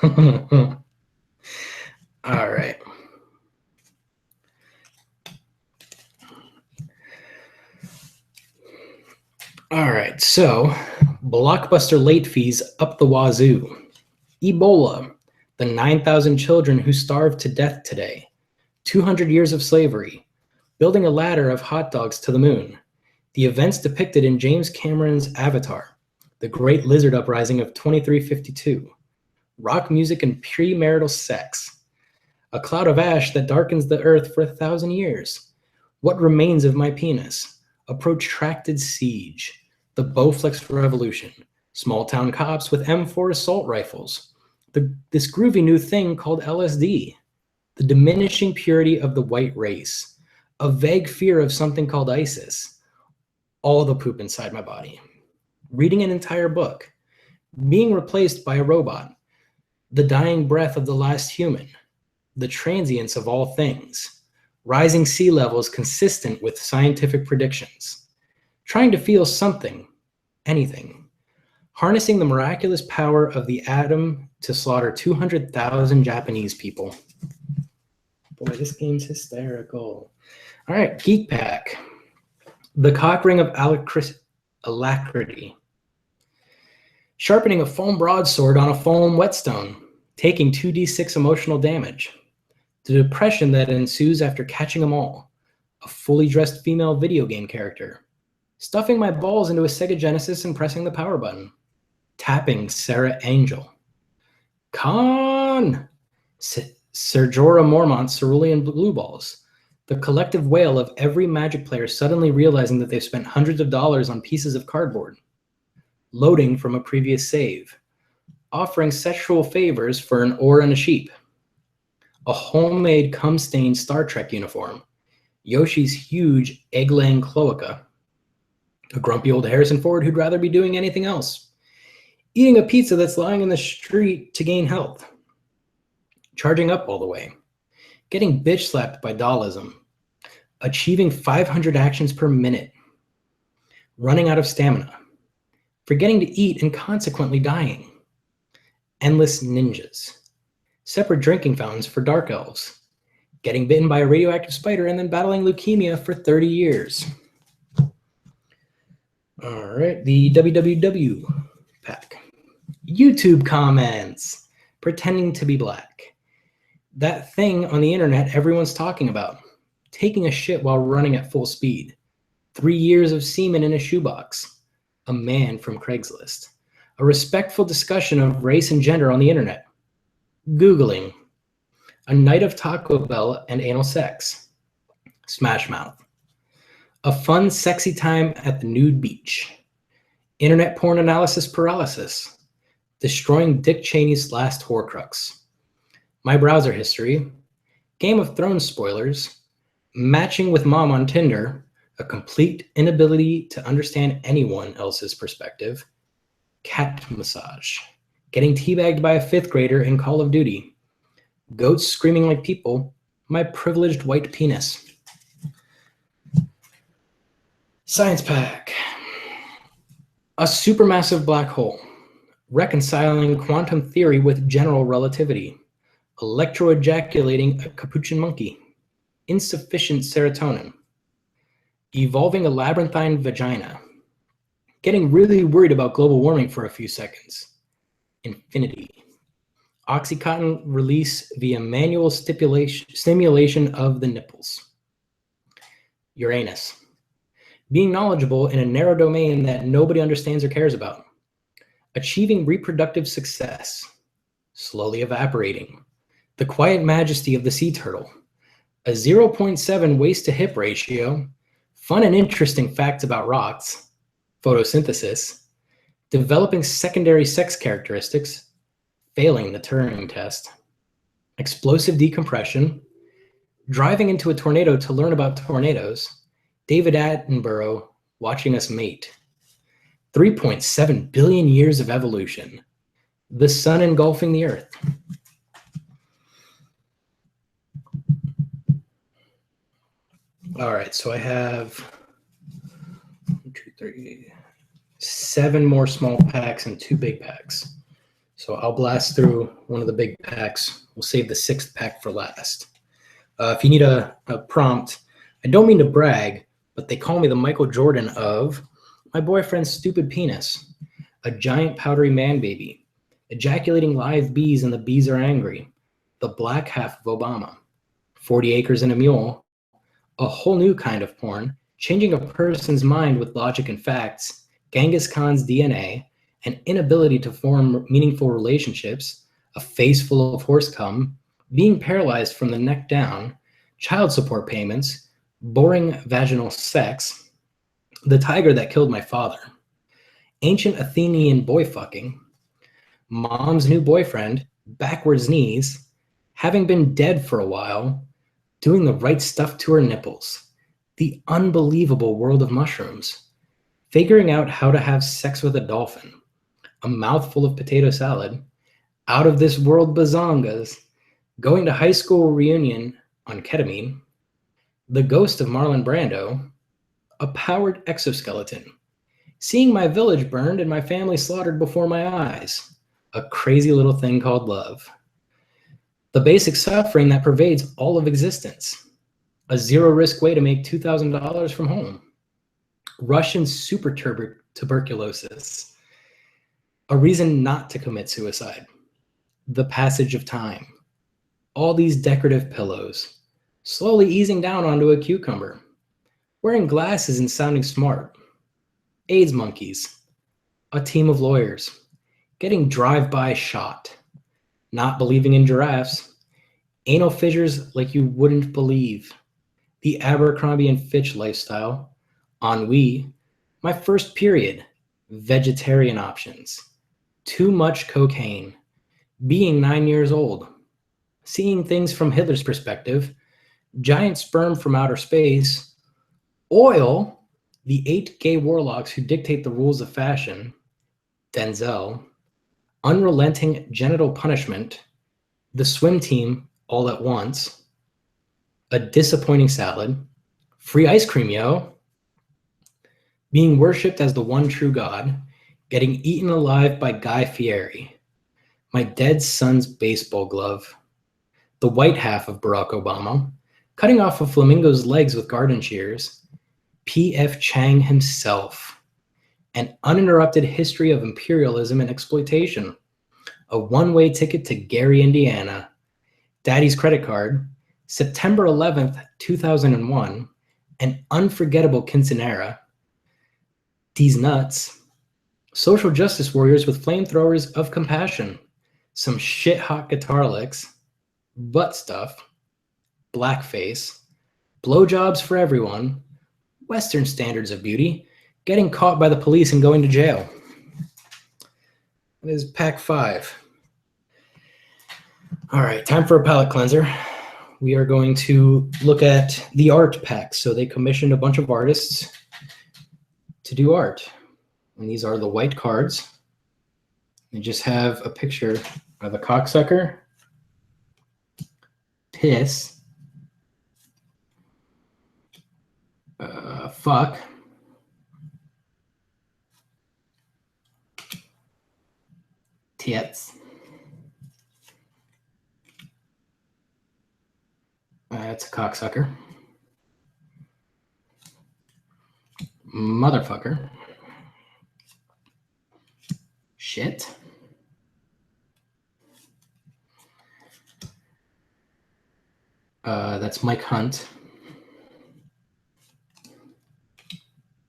All right. All right, so blockbuster late fees up the wazoo. Ebola, the 9,000 children who starved to death today. 200 years of slavery. Building a ladder of hot dogs to the moon. The events depicted in James Cameron's Avatar. The Great Lizard Uprising of 2352. Rock music and premarital sex. A cloud of ash that darkens the earth for 1,000 years. What remains of my penis? A protracted siege. The Bowflex Revolution. Small town cops with M4 assault rifles. This groovy new thing called LSD. The diminishing purity of the white race. A vague fear of something called ISIS. All the poop inside my body. Reading an entire book. Being replaced by a robot. The dying breath of the last human. The transience of all things. Rising sea levels consistent with scientific predictions. Trying to feel something, anything. Harnessing the miraculous power of the atom to slaughter 200,000 Japanese people. Boy, this game's hysterical. All right, Geek Pack. The Cock Ring of Alacrity. Sharpening a foam broadsword on a foam whetstone. Taking 2d6 emotional damage. The depression that ensues after catching them all. A fully dressed female video game character. Stuffing my balls into a Sega Genesis and pressing the power button. Tapping Sarah Angel. Con! Sir Jorah Mormont's cerulean blue balls. The collective wail of every Magic player suddenly realizing that they've spent hundreds of dollars on pieces of cardboard. Loading from a previous save. Offering sexual favors for an oar and a sheep. A homemade cum-stained Star Trek uniform. Yoshi's huge egg-laying cloaca. A grumpy old Harrison Ford who'd rather be doing anything else. Eating a pizza that's lying in the street to gain health. Charging up all the way. Getting bitch slapped by dollism. Achieving 500 actions per minute. Running out of stamina. Forgetting to eat and consequently dying. Endless ninjas. Separate drinking fountains for dark elves. Getting bitten by a radioactive spider and then battling leukemia for 30 years. All right, the WWW pack. YouTube comments. Pretending to be black. That thing on the internet everyone's talking about. Taking a shit while running at full speed. 3 years of semen in a shoebox. A man from Craigslist. A respectful discussion of race and gender on the internet. Googling. A night of Taco Bell and anal sex. Smash Mouth. A fun, sexy time at the nude beach. Internet porn analysis paralysis. Destroying Dick Cheney's last Horcrux. My browser history. Game of Thrones spoilers. Matching with mom on Tinder. A complete inability to understand anyone else's perspective. Cat massage. Getting teabagged by a fifth grader in Call of Duty. Goats screaming like people. My privileged white penis. Science pack. A supermassive black hole. Reconciling quantum theory with general relativity. Electroejaculating a capuchin monkey. Insufficient serotonin. Evolving a labyrinthine vagina. Getting really worried about global warming for a few seconds. Infinity. Oxycontin release via manual stimulation of the nipples. Uranus. Being knowledgeable in a narrow domain that nobody understands or cares about. Achieving reproductive success. Slowly evaporating. The quiet majesty of the sea turtle. A 0.7 waist to hip ratio. Fun and interesting facts about rocks. Photosynthesis. Developing secondary sex characteristics. Failing the Turing test. Explosive decompression. Driving into a tornado to learn about tornadoes. David Attenborough watching us mate. 3.7 billion years of evolution. The sun engulfing the earth. All right, so I have 1, 2, 3, 7 more small packs and 2 big packs. So I'll blast through one of the big packs. We'll save the 6th pack for last. If you need a prompt, I don't mean to brag, but they call me the Michael Jordan of my boyfriend's stupid penis, a giant powdery man baby, ejaculating live bees and the bees are angry, the black half of Obama, 40 acres and a mule, a whole new kind of porn, changing a person's mind with logic and facts, Genghis Khan's DNA, an inability to form meaningful relationships, a face full of horse cum, being paralyzed from the neck down, child support payments, boring vaginal sex, the tiger that killed my father, ancient Athenian boy fucking, mom's new boyfriend, backwards knees, having been dead for a while, doing the right stuff to her nipples, the unbelievable world of mushrooms, figuring out how to have sex with a dolphin, a mouthful of potato salad, out of this world bazongas, going to high school reunion on ketamine, the ghost of Marlon Brando, a powered exoskeleton, seeing my village burned and my family slaughtered before my eyes, a crazy little thing called love, the basic suffering that pervades all of existence, a zero-risk way to make $2,000 from home, Russian super tuberculosis, a reason not to commit suicide, the passage of time, all these decorative pillows, slowly easing down onto a cucumber, wearing glasses and sounding smart, AIDS monkeys, a team of lawyers, getting drive-by shot, not believing in giraffes, anal fissures like you wouldn't believe, the Abercrombie and Fitch lifestyle, ennui, my first period, vegetarian options, too much cocaine, being 9 years old, seeing things from Hitler's perspective, giant sperm from outer space, oil, the 8 gay warlocks who dictate the rules of fashion, Denzel, unrelenting genital punishment, the swim team all at once, a disappointing salad, free ice cream, yo, being worshipped as the one true God, getting eaten alive by Guy Fieri, my dead son's baseball glove, the white half of Barack Obama, cutting off a flamingo's legs with garden shears, P.F. Chang himself, an uninterrupted history of imperialism and exploitation, a one-way ticket to Gary, Indiana, Daddy's credit card, September 11th, 2001, an unforgettable quinceanera, these nuts, social justice warriors with flamethrowers of compassion, some shit-hot guitar licks, butt stuff, blackface, blowjobs for everyone, Western standards of beauty, getting caught by the police and going to jail. That is pack 5. All right, time for a palate cleanser. We are going to look at the art pack. So they commissioned a bunch of artists to do art. And these are the white cards. They just have a picture of a cocksucker, piss, fuck, tits, that's a cocksucker, motherfucker, shit, that's Mike Hunt,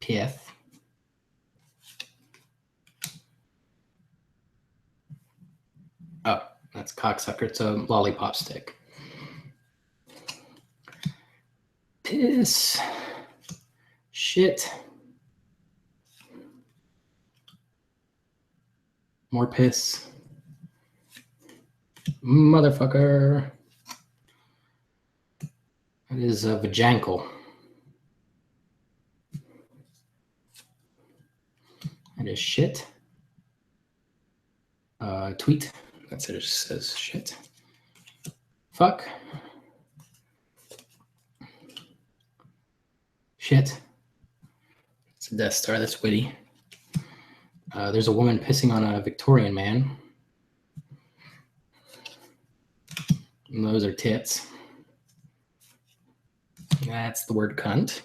pith, oh, that's cocksucker, it's a lollipop stick, piss, shit, more piss, motherfucker, that is a vajankle, that is shit, tweet, that's it, it just says shit, fuck, shit, it's a Death Star, that's witty. There's a woman pissing on a Victorian man. And those are tits. That's the word cunt,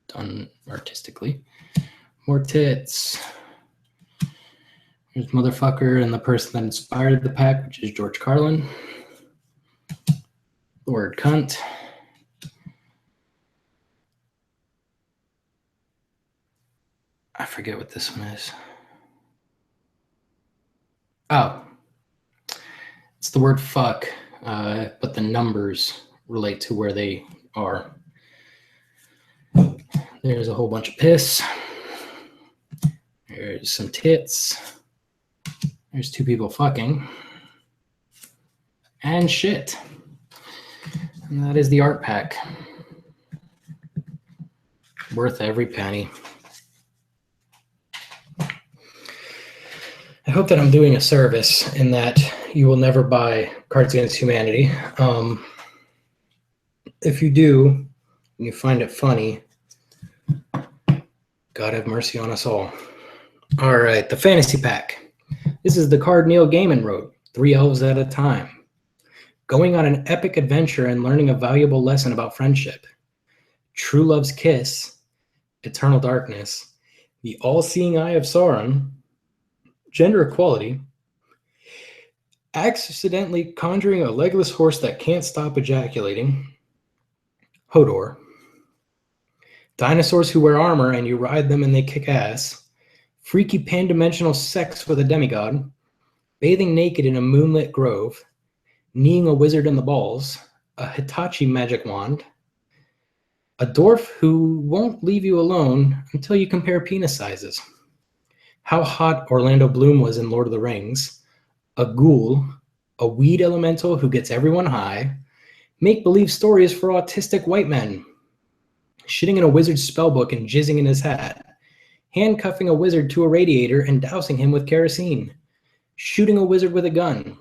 done artistically. More tits. There's motherfucker and the person that inspired the pack, which is George Carlin. The word cunt. I forget what this one is. Oh, it's the word fuck, but the numbers relate to where they are. There's a whole bunch of piss. There's some tits. There's 2 people fucking. And shit. And that is the art pack. Worth every penny. I hope that I'm doing a service in that you will never buy Cards Against Humanity. If you do, and you find it funny, God have mercy on us all. All right, the fantasy pack. This is the card Neil Gaiman wrote, 3 elves at a time. Going on an epic adventure and learning a valuable lesson about friendship. True love's kiss, eternal darkness, the all-seeing eye of Sauron, gender equality, accidentally conjuring a legless horse that can't stop ejaculating, Hodor, dinosaurs who wear armor and you ride them and they kick ass, freaky pan-dimensional sex with a demigod, bathing naked in a moonlit grove, kneeing a wizard in the balls, a Hitachi magic wand, a dwarf who won't leave you alone until you compare penis sizes, how hot Orlando Bloom was in Lord of the Rings, a ghoul, a weed elemental who gets everyone high, make-believe stories for autistic white men, shitting in a wizard's spellbook and jizzing in his hat, handcuffing a wizard to a radiator and dousing him with kerosene, shooting a wizard with a gun,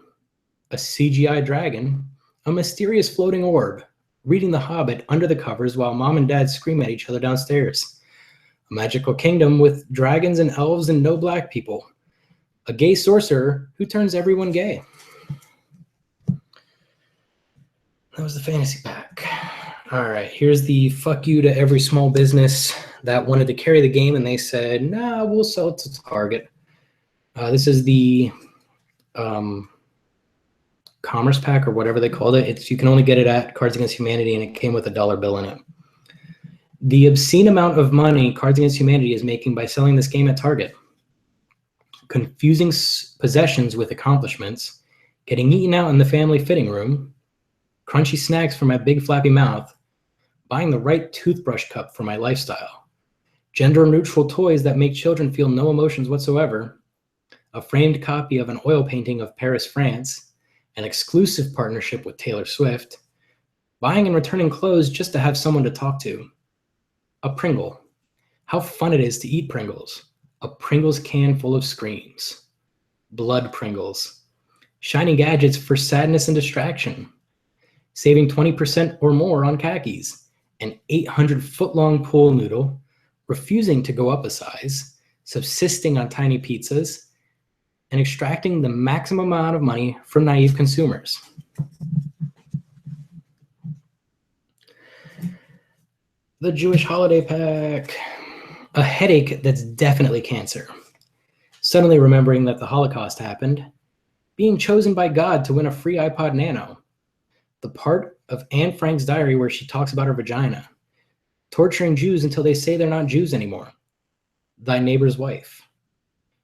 a CGI dragon, a mysterious floating orb, reading The Hobbit under the covers while mom and dad scream at each other downstairs, a magical kingdom with dragons and elves and no black people, a gay sorcerer who turns everyone gay. That was the fantasy pack. All right, here's the fuck you to every small business that wanted to carry the game and they said, nah, we'll sell it to Target. This is the commerce pack or whatever they called it. You can only get it at Cards Against Humanity and it came with a $1 bill in it. The obscene amount of money Cards Against Humanity is making by selling this game at Target. Confusing possessions with accomplishments, getting eaten out in the family fitting room, crunchy snacks for my big flappy mouth, buying the right toothbrush cup for my lifestyle, gender-neutral toys that make children feel no emotions whatsoever, a framed copy of an oil painting of Paris, France, an exclusive partnership with Taylor Swift, buying and returning clothes just to have someone to talk to, a Pringle. How fun it is to eat Pringles. A Pringles can full of screams. Blood Pringles. Shiny gadgets for sadness and distraction. Saving 20% or more on khakis. An 800-foot-long pool noodle. Refusing to go up a size. Subsisting on tiny pizzas. And extracting the maximum amount of money from naive consumers. The Jewish holiday pack. A headache that's definitely cancer. Suddenly remembering that the Holocaust happened. Being chosen by God to win a free iPod Nano. The part of Anne Frank's diary where she talks about her vagina. Torturing Jews until they say they're not Jews anymore. Thy neighbor's wife.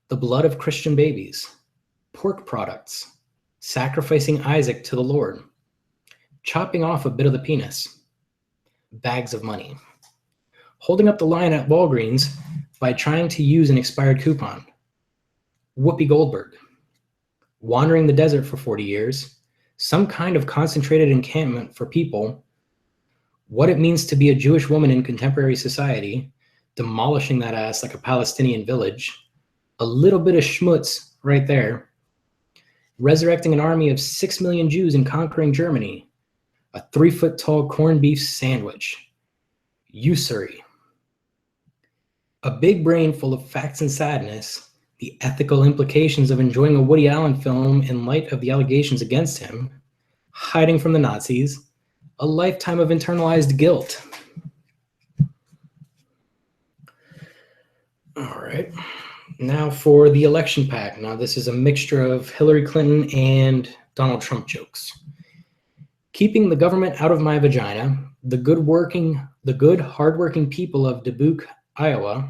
The blood of Christian babies. Pork products. Sacrificing Isaac to the Lord. Chopping off a bit of the penis. Bags of money. Holding up the line at Walgreens by trying to use an expired coupon. Whoopi Goldberg. Wandering the desert for 40 years. Some kind of concentrated encampment for people. What it means to be a Jewish woman in contemporary society. Demolishing that ass like a Palestinian village. A little bit of schmutz right there. Resurrecting an army of 6 million Jews and conquering Germany. A 3-foot-tall corned beef sandwich. Usury. A big brain full of facts and sadness, the ethical implications of enjoying a Woody Allen film in light of the allegations against him, hiding from the Nazis, a lifetime of internalized guilt. All right, now for the election pack. Now this is a mixture of Hillary Clinton and Donald Trump jokes. Keeping the government out of my vagina, the good, hardworking people of Dubuque, Iowa,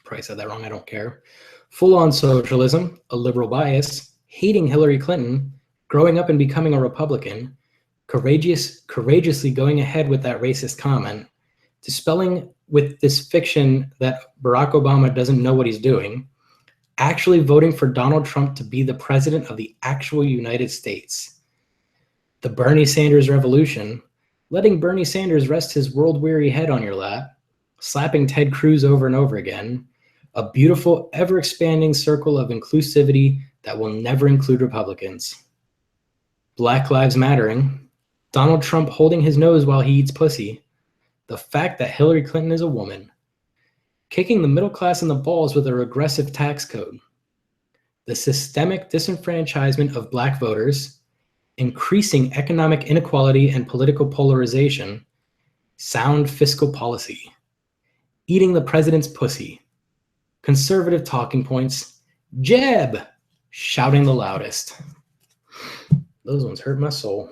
probably said that wrong, I don't care, full-on socialism, a liberal bias, hating Hillary Clinton, growing up and becoming a Republican, courageously going ahead with that racist comment, dispelling with this fiction that Barack Obama doesn't know what he's doing, actually voting for Donald Trump to be the president of the actual United States. The Bernie Sanders revolution, letting Bernie Sanders rest his world-weary head on your lap, slapping Ted Cruz over and over again, a beautiful, ever-expanding circle of inclusivity that will never include Republicans. Black Lives Mattering, Donald Trump holding his nose while he eats pussy, the fact that Hillary Clinton is a woman, kicking the middle class in the balls with a regressive tax code, the systemic disenfranchisement of Black voters, increasing economic inequality and political polarization, sound fiscal policy, eating the president's pussy, conservative talking points, Jeb, shouting the loudest. Those ones hurt my soul.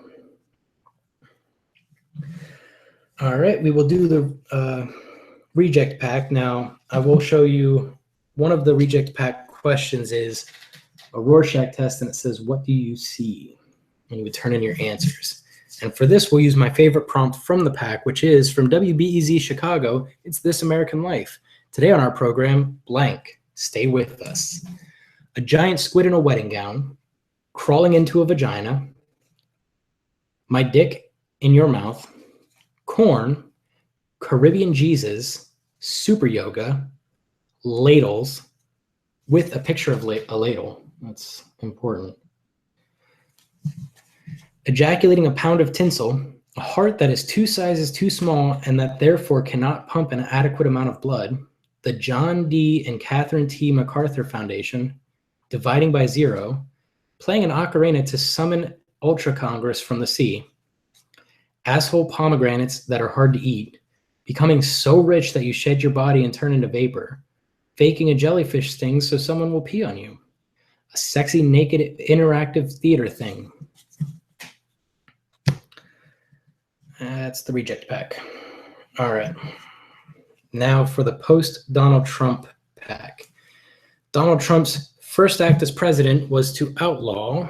All right, we will do the reject pack. Now, I will show you one of the reject pack questions is a Rorschach test, and it says, what do you see? And you would turn in your answers. And for this, we'll use my favorite prompt from the pack, which is from WBEZ Chicago, it's This American Life. Today on our program, blank, stay with us. A giant squid in a wedding gown, crawling into a vagina, my dick in your mouth, corn, Caribbean Jesus, super yoga, ladles, with a picture of a ladle. That's important. Ejaculating a pound of tinsel, a heart that is 2 sizes too small and that therefore cannot pump an adequate amount of blood, the John D. and Catherine T. MacArthur Foundation, dividing by zero, playing an ocarina to summon Ultra Congress from the sea, asshole pomegranates that are hard to eat, becoming so rich that you shed your body and turn into vapor, faking a jellyfish sting so someone will pee on you, a sexy naked interactive theater thing. That's the reject pack. All right. Now for the post-Donald Trump pack. Donald Trump's first act as president was to outlaw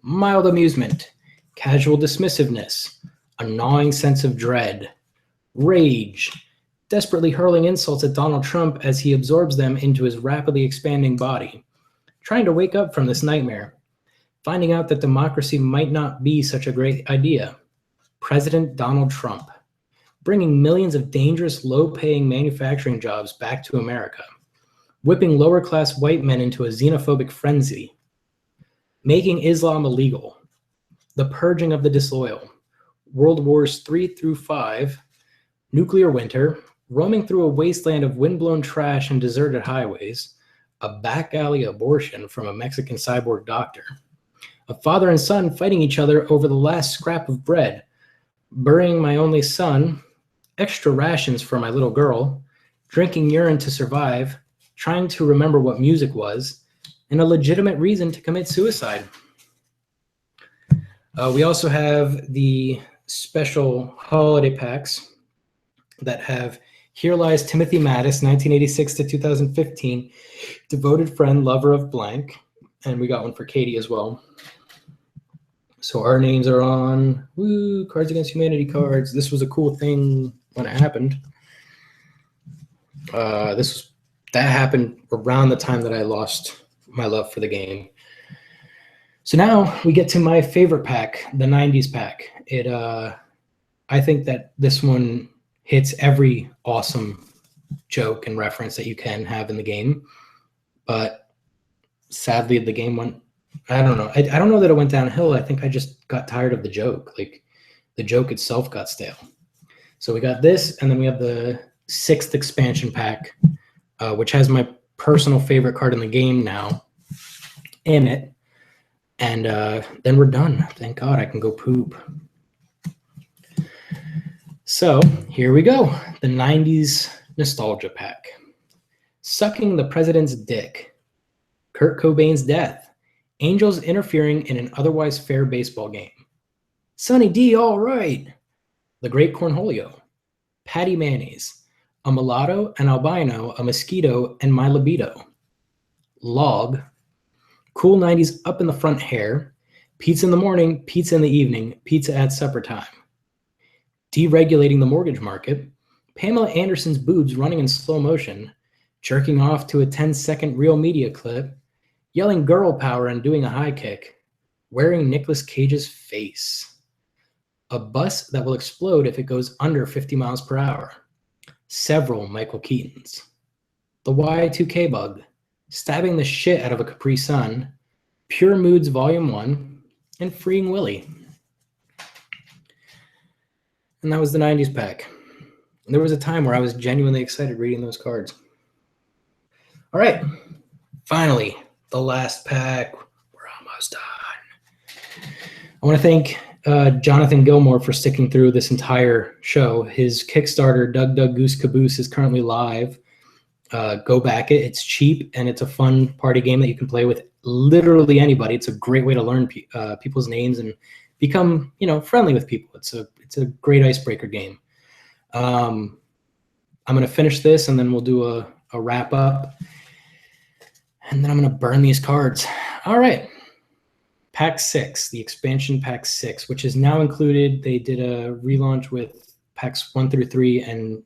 mild amusement, casual dismissiveness, a gnawing sense of dread, rage, desperately hurling insults at Donald Trump as he absorbs them into his rapidly expanding body, trying to wake up from this nightmare, finding out that democracy might not be such a great idea. President Donald Trump, bringing millions of dangerous, low-paying manufacturing jobs back to America, whipping lower-class white men into a xenophobic frenzy, making Islam illegal, the purging of the disloyal, World Wars III through V, nuclear winter, roaming through a wasteland of windblown trash and deserted highways, a back alley abortion from a Mexican cyborg doctor, a father and son fighting each other over the last scrap of bread, burying my only son, extra rations for my little girl, drinking urine to survive, trying to remember what music was, and a legitimate reason to commit suicide. We also have the special holiday packs that have Here Lies Timothy Mattis, 1986 to 2015, devoted friend, lover of blank. And we got one for Katie as well. So our names are on Cards Against Humanity cards. This was a cool thing when it happened. That happened around the time that I lost my love for the game. So now we get to my favorite pack, the 90s pack. I think that this one hits every awesome joke and reference that you can have in the game. But sadly, the game went, I don't know. I don't know that it went downhill. I think I just got tired of the joke. Like, the joke itself got stale. So we got this, and then we have the 6th expansion pack, which has my personal favorite card in the game now in it. And then we're done. Thank God I can go poop. So here we go. The 90s nostalgia pack. Sucking the president's dick. Kurt Cobain's death. Angels interfering in an otherwise fair baseball game. Sonny D, all right. The Great Cornholio. Patty Mayonnaise. A mulatto, an albino, a mosquito, and my libido. Log. Cool 90s up in the front hair. Pizza in the morning, pizza in the evening, pizza at supper time. Deregulating the mortgage market. Pamela Anderson's boobs running in slow motion. Jerking off to a 10-second real media clip. Yelling girl power and doing a high kick. Wearing Nicolas Cage's face. A bus that will explode if it goes under 50 miles per hour. Several Michael Keatons. The Y2K bug. Stabbing the shit out of a Capri Sun. Pure Moods Volume 1. And Freeing Willy. And that was the 90s pack. There was a time where I was genuinely excited reading those cards. All right. Finally, the last pack. We're almost done. I want to thank Jonathan Gilmore for sticking through this entire show. His Kickstarter, Doug Doug Goose Caboose, is currently live. Go back it. It's cheap, and it's a fun party game that you can play with literally anybody. It's a great way to learn people's names and become, friendly with people. It's a great icebreaker game. I'm going to finish this, and then we'll do a wrap up. And then I'm going to burn these cards. All right. Pack 6, the expansion Pack 6, which is now included. They did a relaunch with packs 1 through 3 and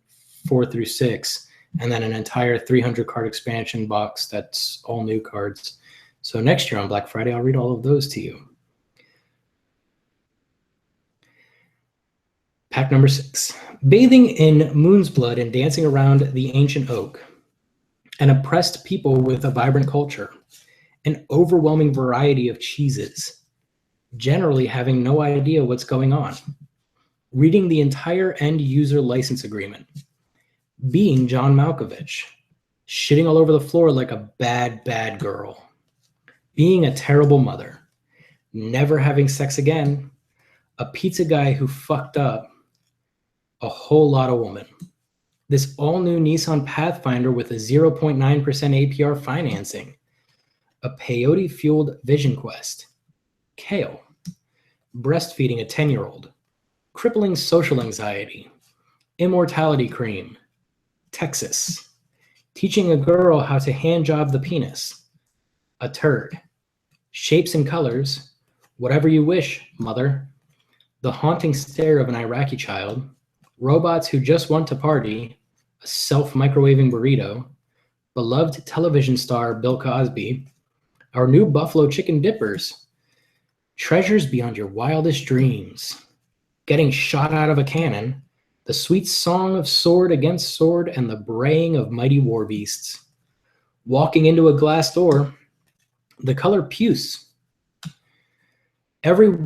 4 through 6, and then an entire 300 card expansion box that's all new cards. So next year on Black Friday, I'll read all of those to you. Pack number 6, bathing in moon's blood and dancing around the ancient oak. An oppressed people with a vibrant culture. An overwhelming variety of cheeses. Generally having no idea what's going on. Reading the entire end user license agreement. Being John Malkovich. Shitting all over the floor like a bad, bad girl. Being a terrible mother. Never having sex again. A pizza guy who fucked up. A whole lot of woman. This all-new Nissan Pathfinder with a 0.9% APR financing. A peyote-fueled vision quest. Kale. Breastfeeding a 10-year-old. Crippling social anxiety. Immortality cream. Texas. Teaching a girl how to hand-job the penis. A turd. Shapes and colors. Whatever you wish, mother. the haunting stare of an Iraqi child, robots who just want to party, a self-microwaving burrito, beloved television star Bill Cosby, our new buffalo chicken dippers, treasures beyond your wildest dreams, getting shot out of a cannon, the sweet song of sword against sword, and the braying of mighty war beasts, walking into a glass door, the color puce, every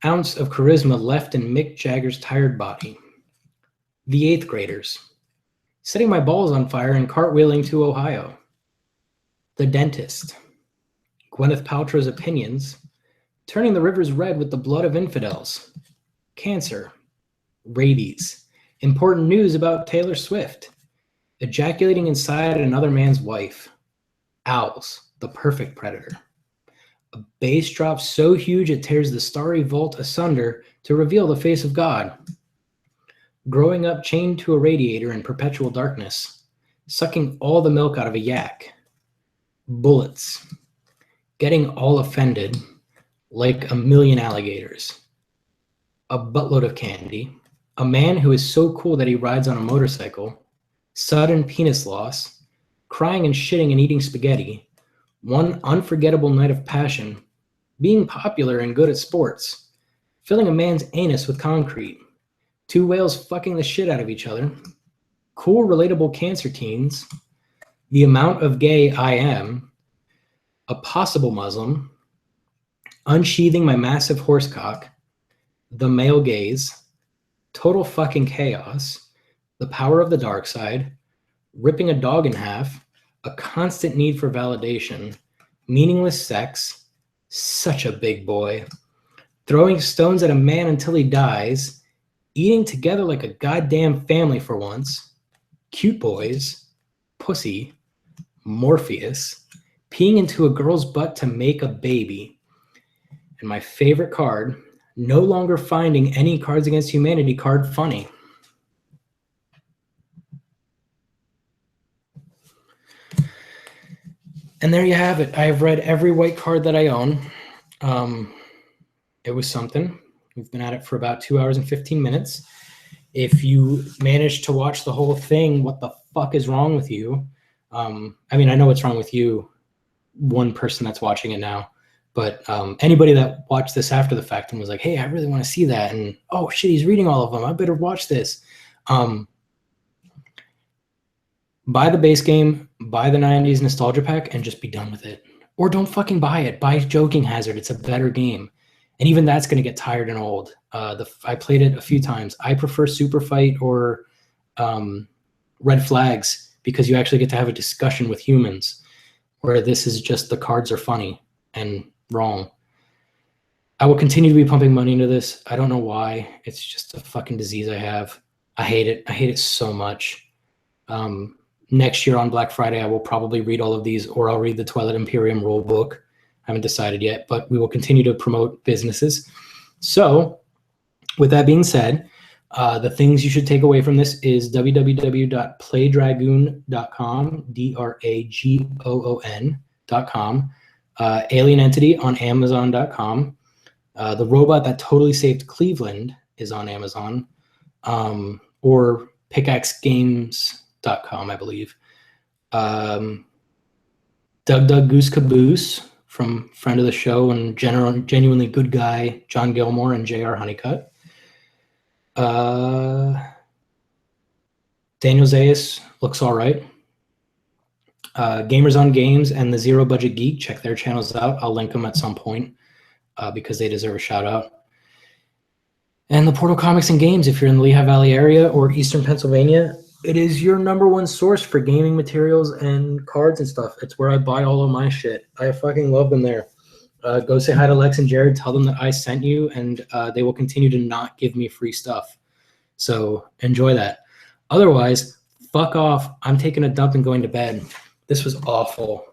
ounce of charisma left in Mick Jagger's tired body, the eighth graders, setting my balls on fire and cartwheeling to Ohio, the dentist, Gwyneth Paltrow's opinions, turning the rivers red with the blood of infidels, cancer, rabies, important news about Taylor Swift, ejaculating inside another man's wife, owls, the perfect predator, a bass drop so huge it tears the starry vault asunder to reveal the face of God, growing up chained to a radiator in perpetual darkness, sucking all the milk out of a yak, bullets, getting all offended like a million alligators, a buttload of candy, a man who is so cool that he rides on a motorcycle, sudden penis loss, crying and shitting and eating spaghetti, one unforgettable night of passion, being popular and good at sports, filling a man's anus with concrete, two whales fucking the shit out of each other, cool relatable cancer teens, the amount of gay I am, a possible Muslim, unsheathing my massive horsecock, the male gaze, total fucking chaos, the power of the dark side, ripping a dog in half, a constant need for validation, meaningless sex, such a big boy, throwing stones at a man until he dies, eating together like a goddamn family for once, cute boys, pussy, Morpheus, peeing into a girl's butt to make a baby, and my favorite card, no longer finding any Cards Against Humanity card funny. And there you have it. I have read every white card that I own. It was something. We've been at it for about 2 hours and 15 minutes. If you managed to watch the whole thing, what the fuck is wrong with you? I mean, I know what's wrong with you, one person that's watching it now, but anybody that watched this after the fact and was like, hey, I really want to see that. And, oh, shit, he's reading all of them. I better watch this. Buy the base game, buy the 90s nostalgia pack, and just be done with it. Or don't fucking buy it. Buy Joking Hazard. It's a better game. And even that's going to get tired and old. I played it a few times. I prefer Super Fight or Red Flags because you actually get to have a discussion with humans, where this is just the cards are funny and wrong. I will continue to be pumping money into this. I don't know why. It's just a fucking disease I have. I hate it. I hate it so much. Next year on Black Friday, I will probably read all of these, or I'll read the Twilight Imperium rule book. I haven't decided yet, but we will continue to promote businesses. So with that being said, the things you should take away from this is www.playdragoon.com, DRAGOON.com, Alien Entity on Amazon.com. The Robot That Totally Saved Cleveland is on Amazon, or pickaxegames.com, I believe. Doug Goose Caboose from friend of the show and genuinely good guy John Gilmore and J.R. Honeycutt. Daniel Zayas looks all right. Gamers on Games and the Zero Budget Geek, check their channels out. I'll link them at some point because they deserve a shout out. And the Portal Comics and Games, if you're in the Lehigh Valley area or Eastern Pennsylvania, it is your #1 source for gaming materials and cards and stuff. It's where I buy all of my shit. I fucking love them there. Go say hi to Lex and Jared. Tell them that I sent you, and they will continue to not give me free stuff. So enjoy that. Otherwise, fuck off. I'm taking a dump and going to bed. This was awful.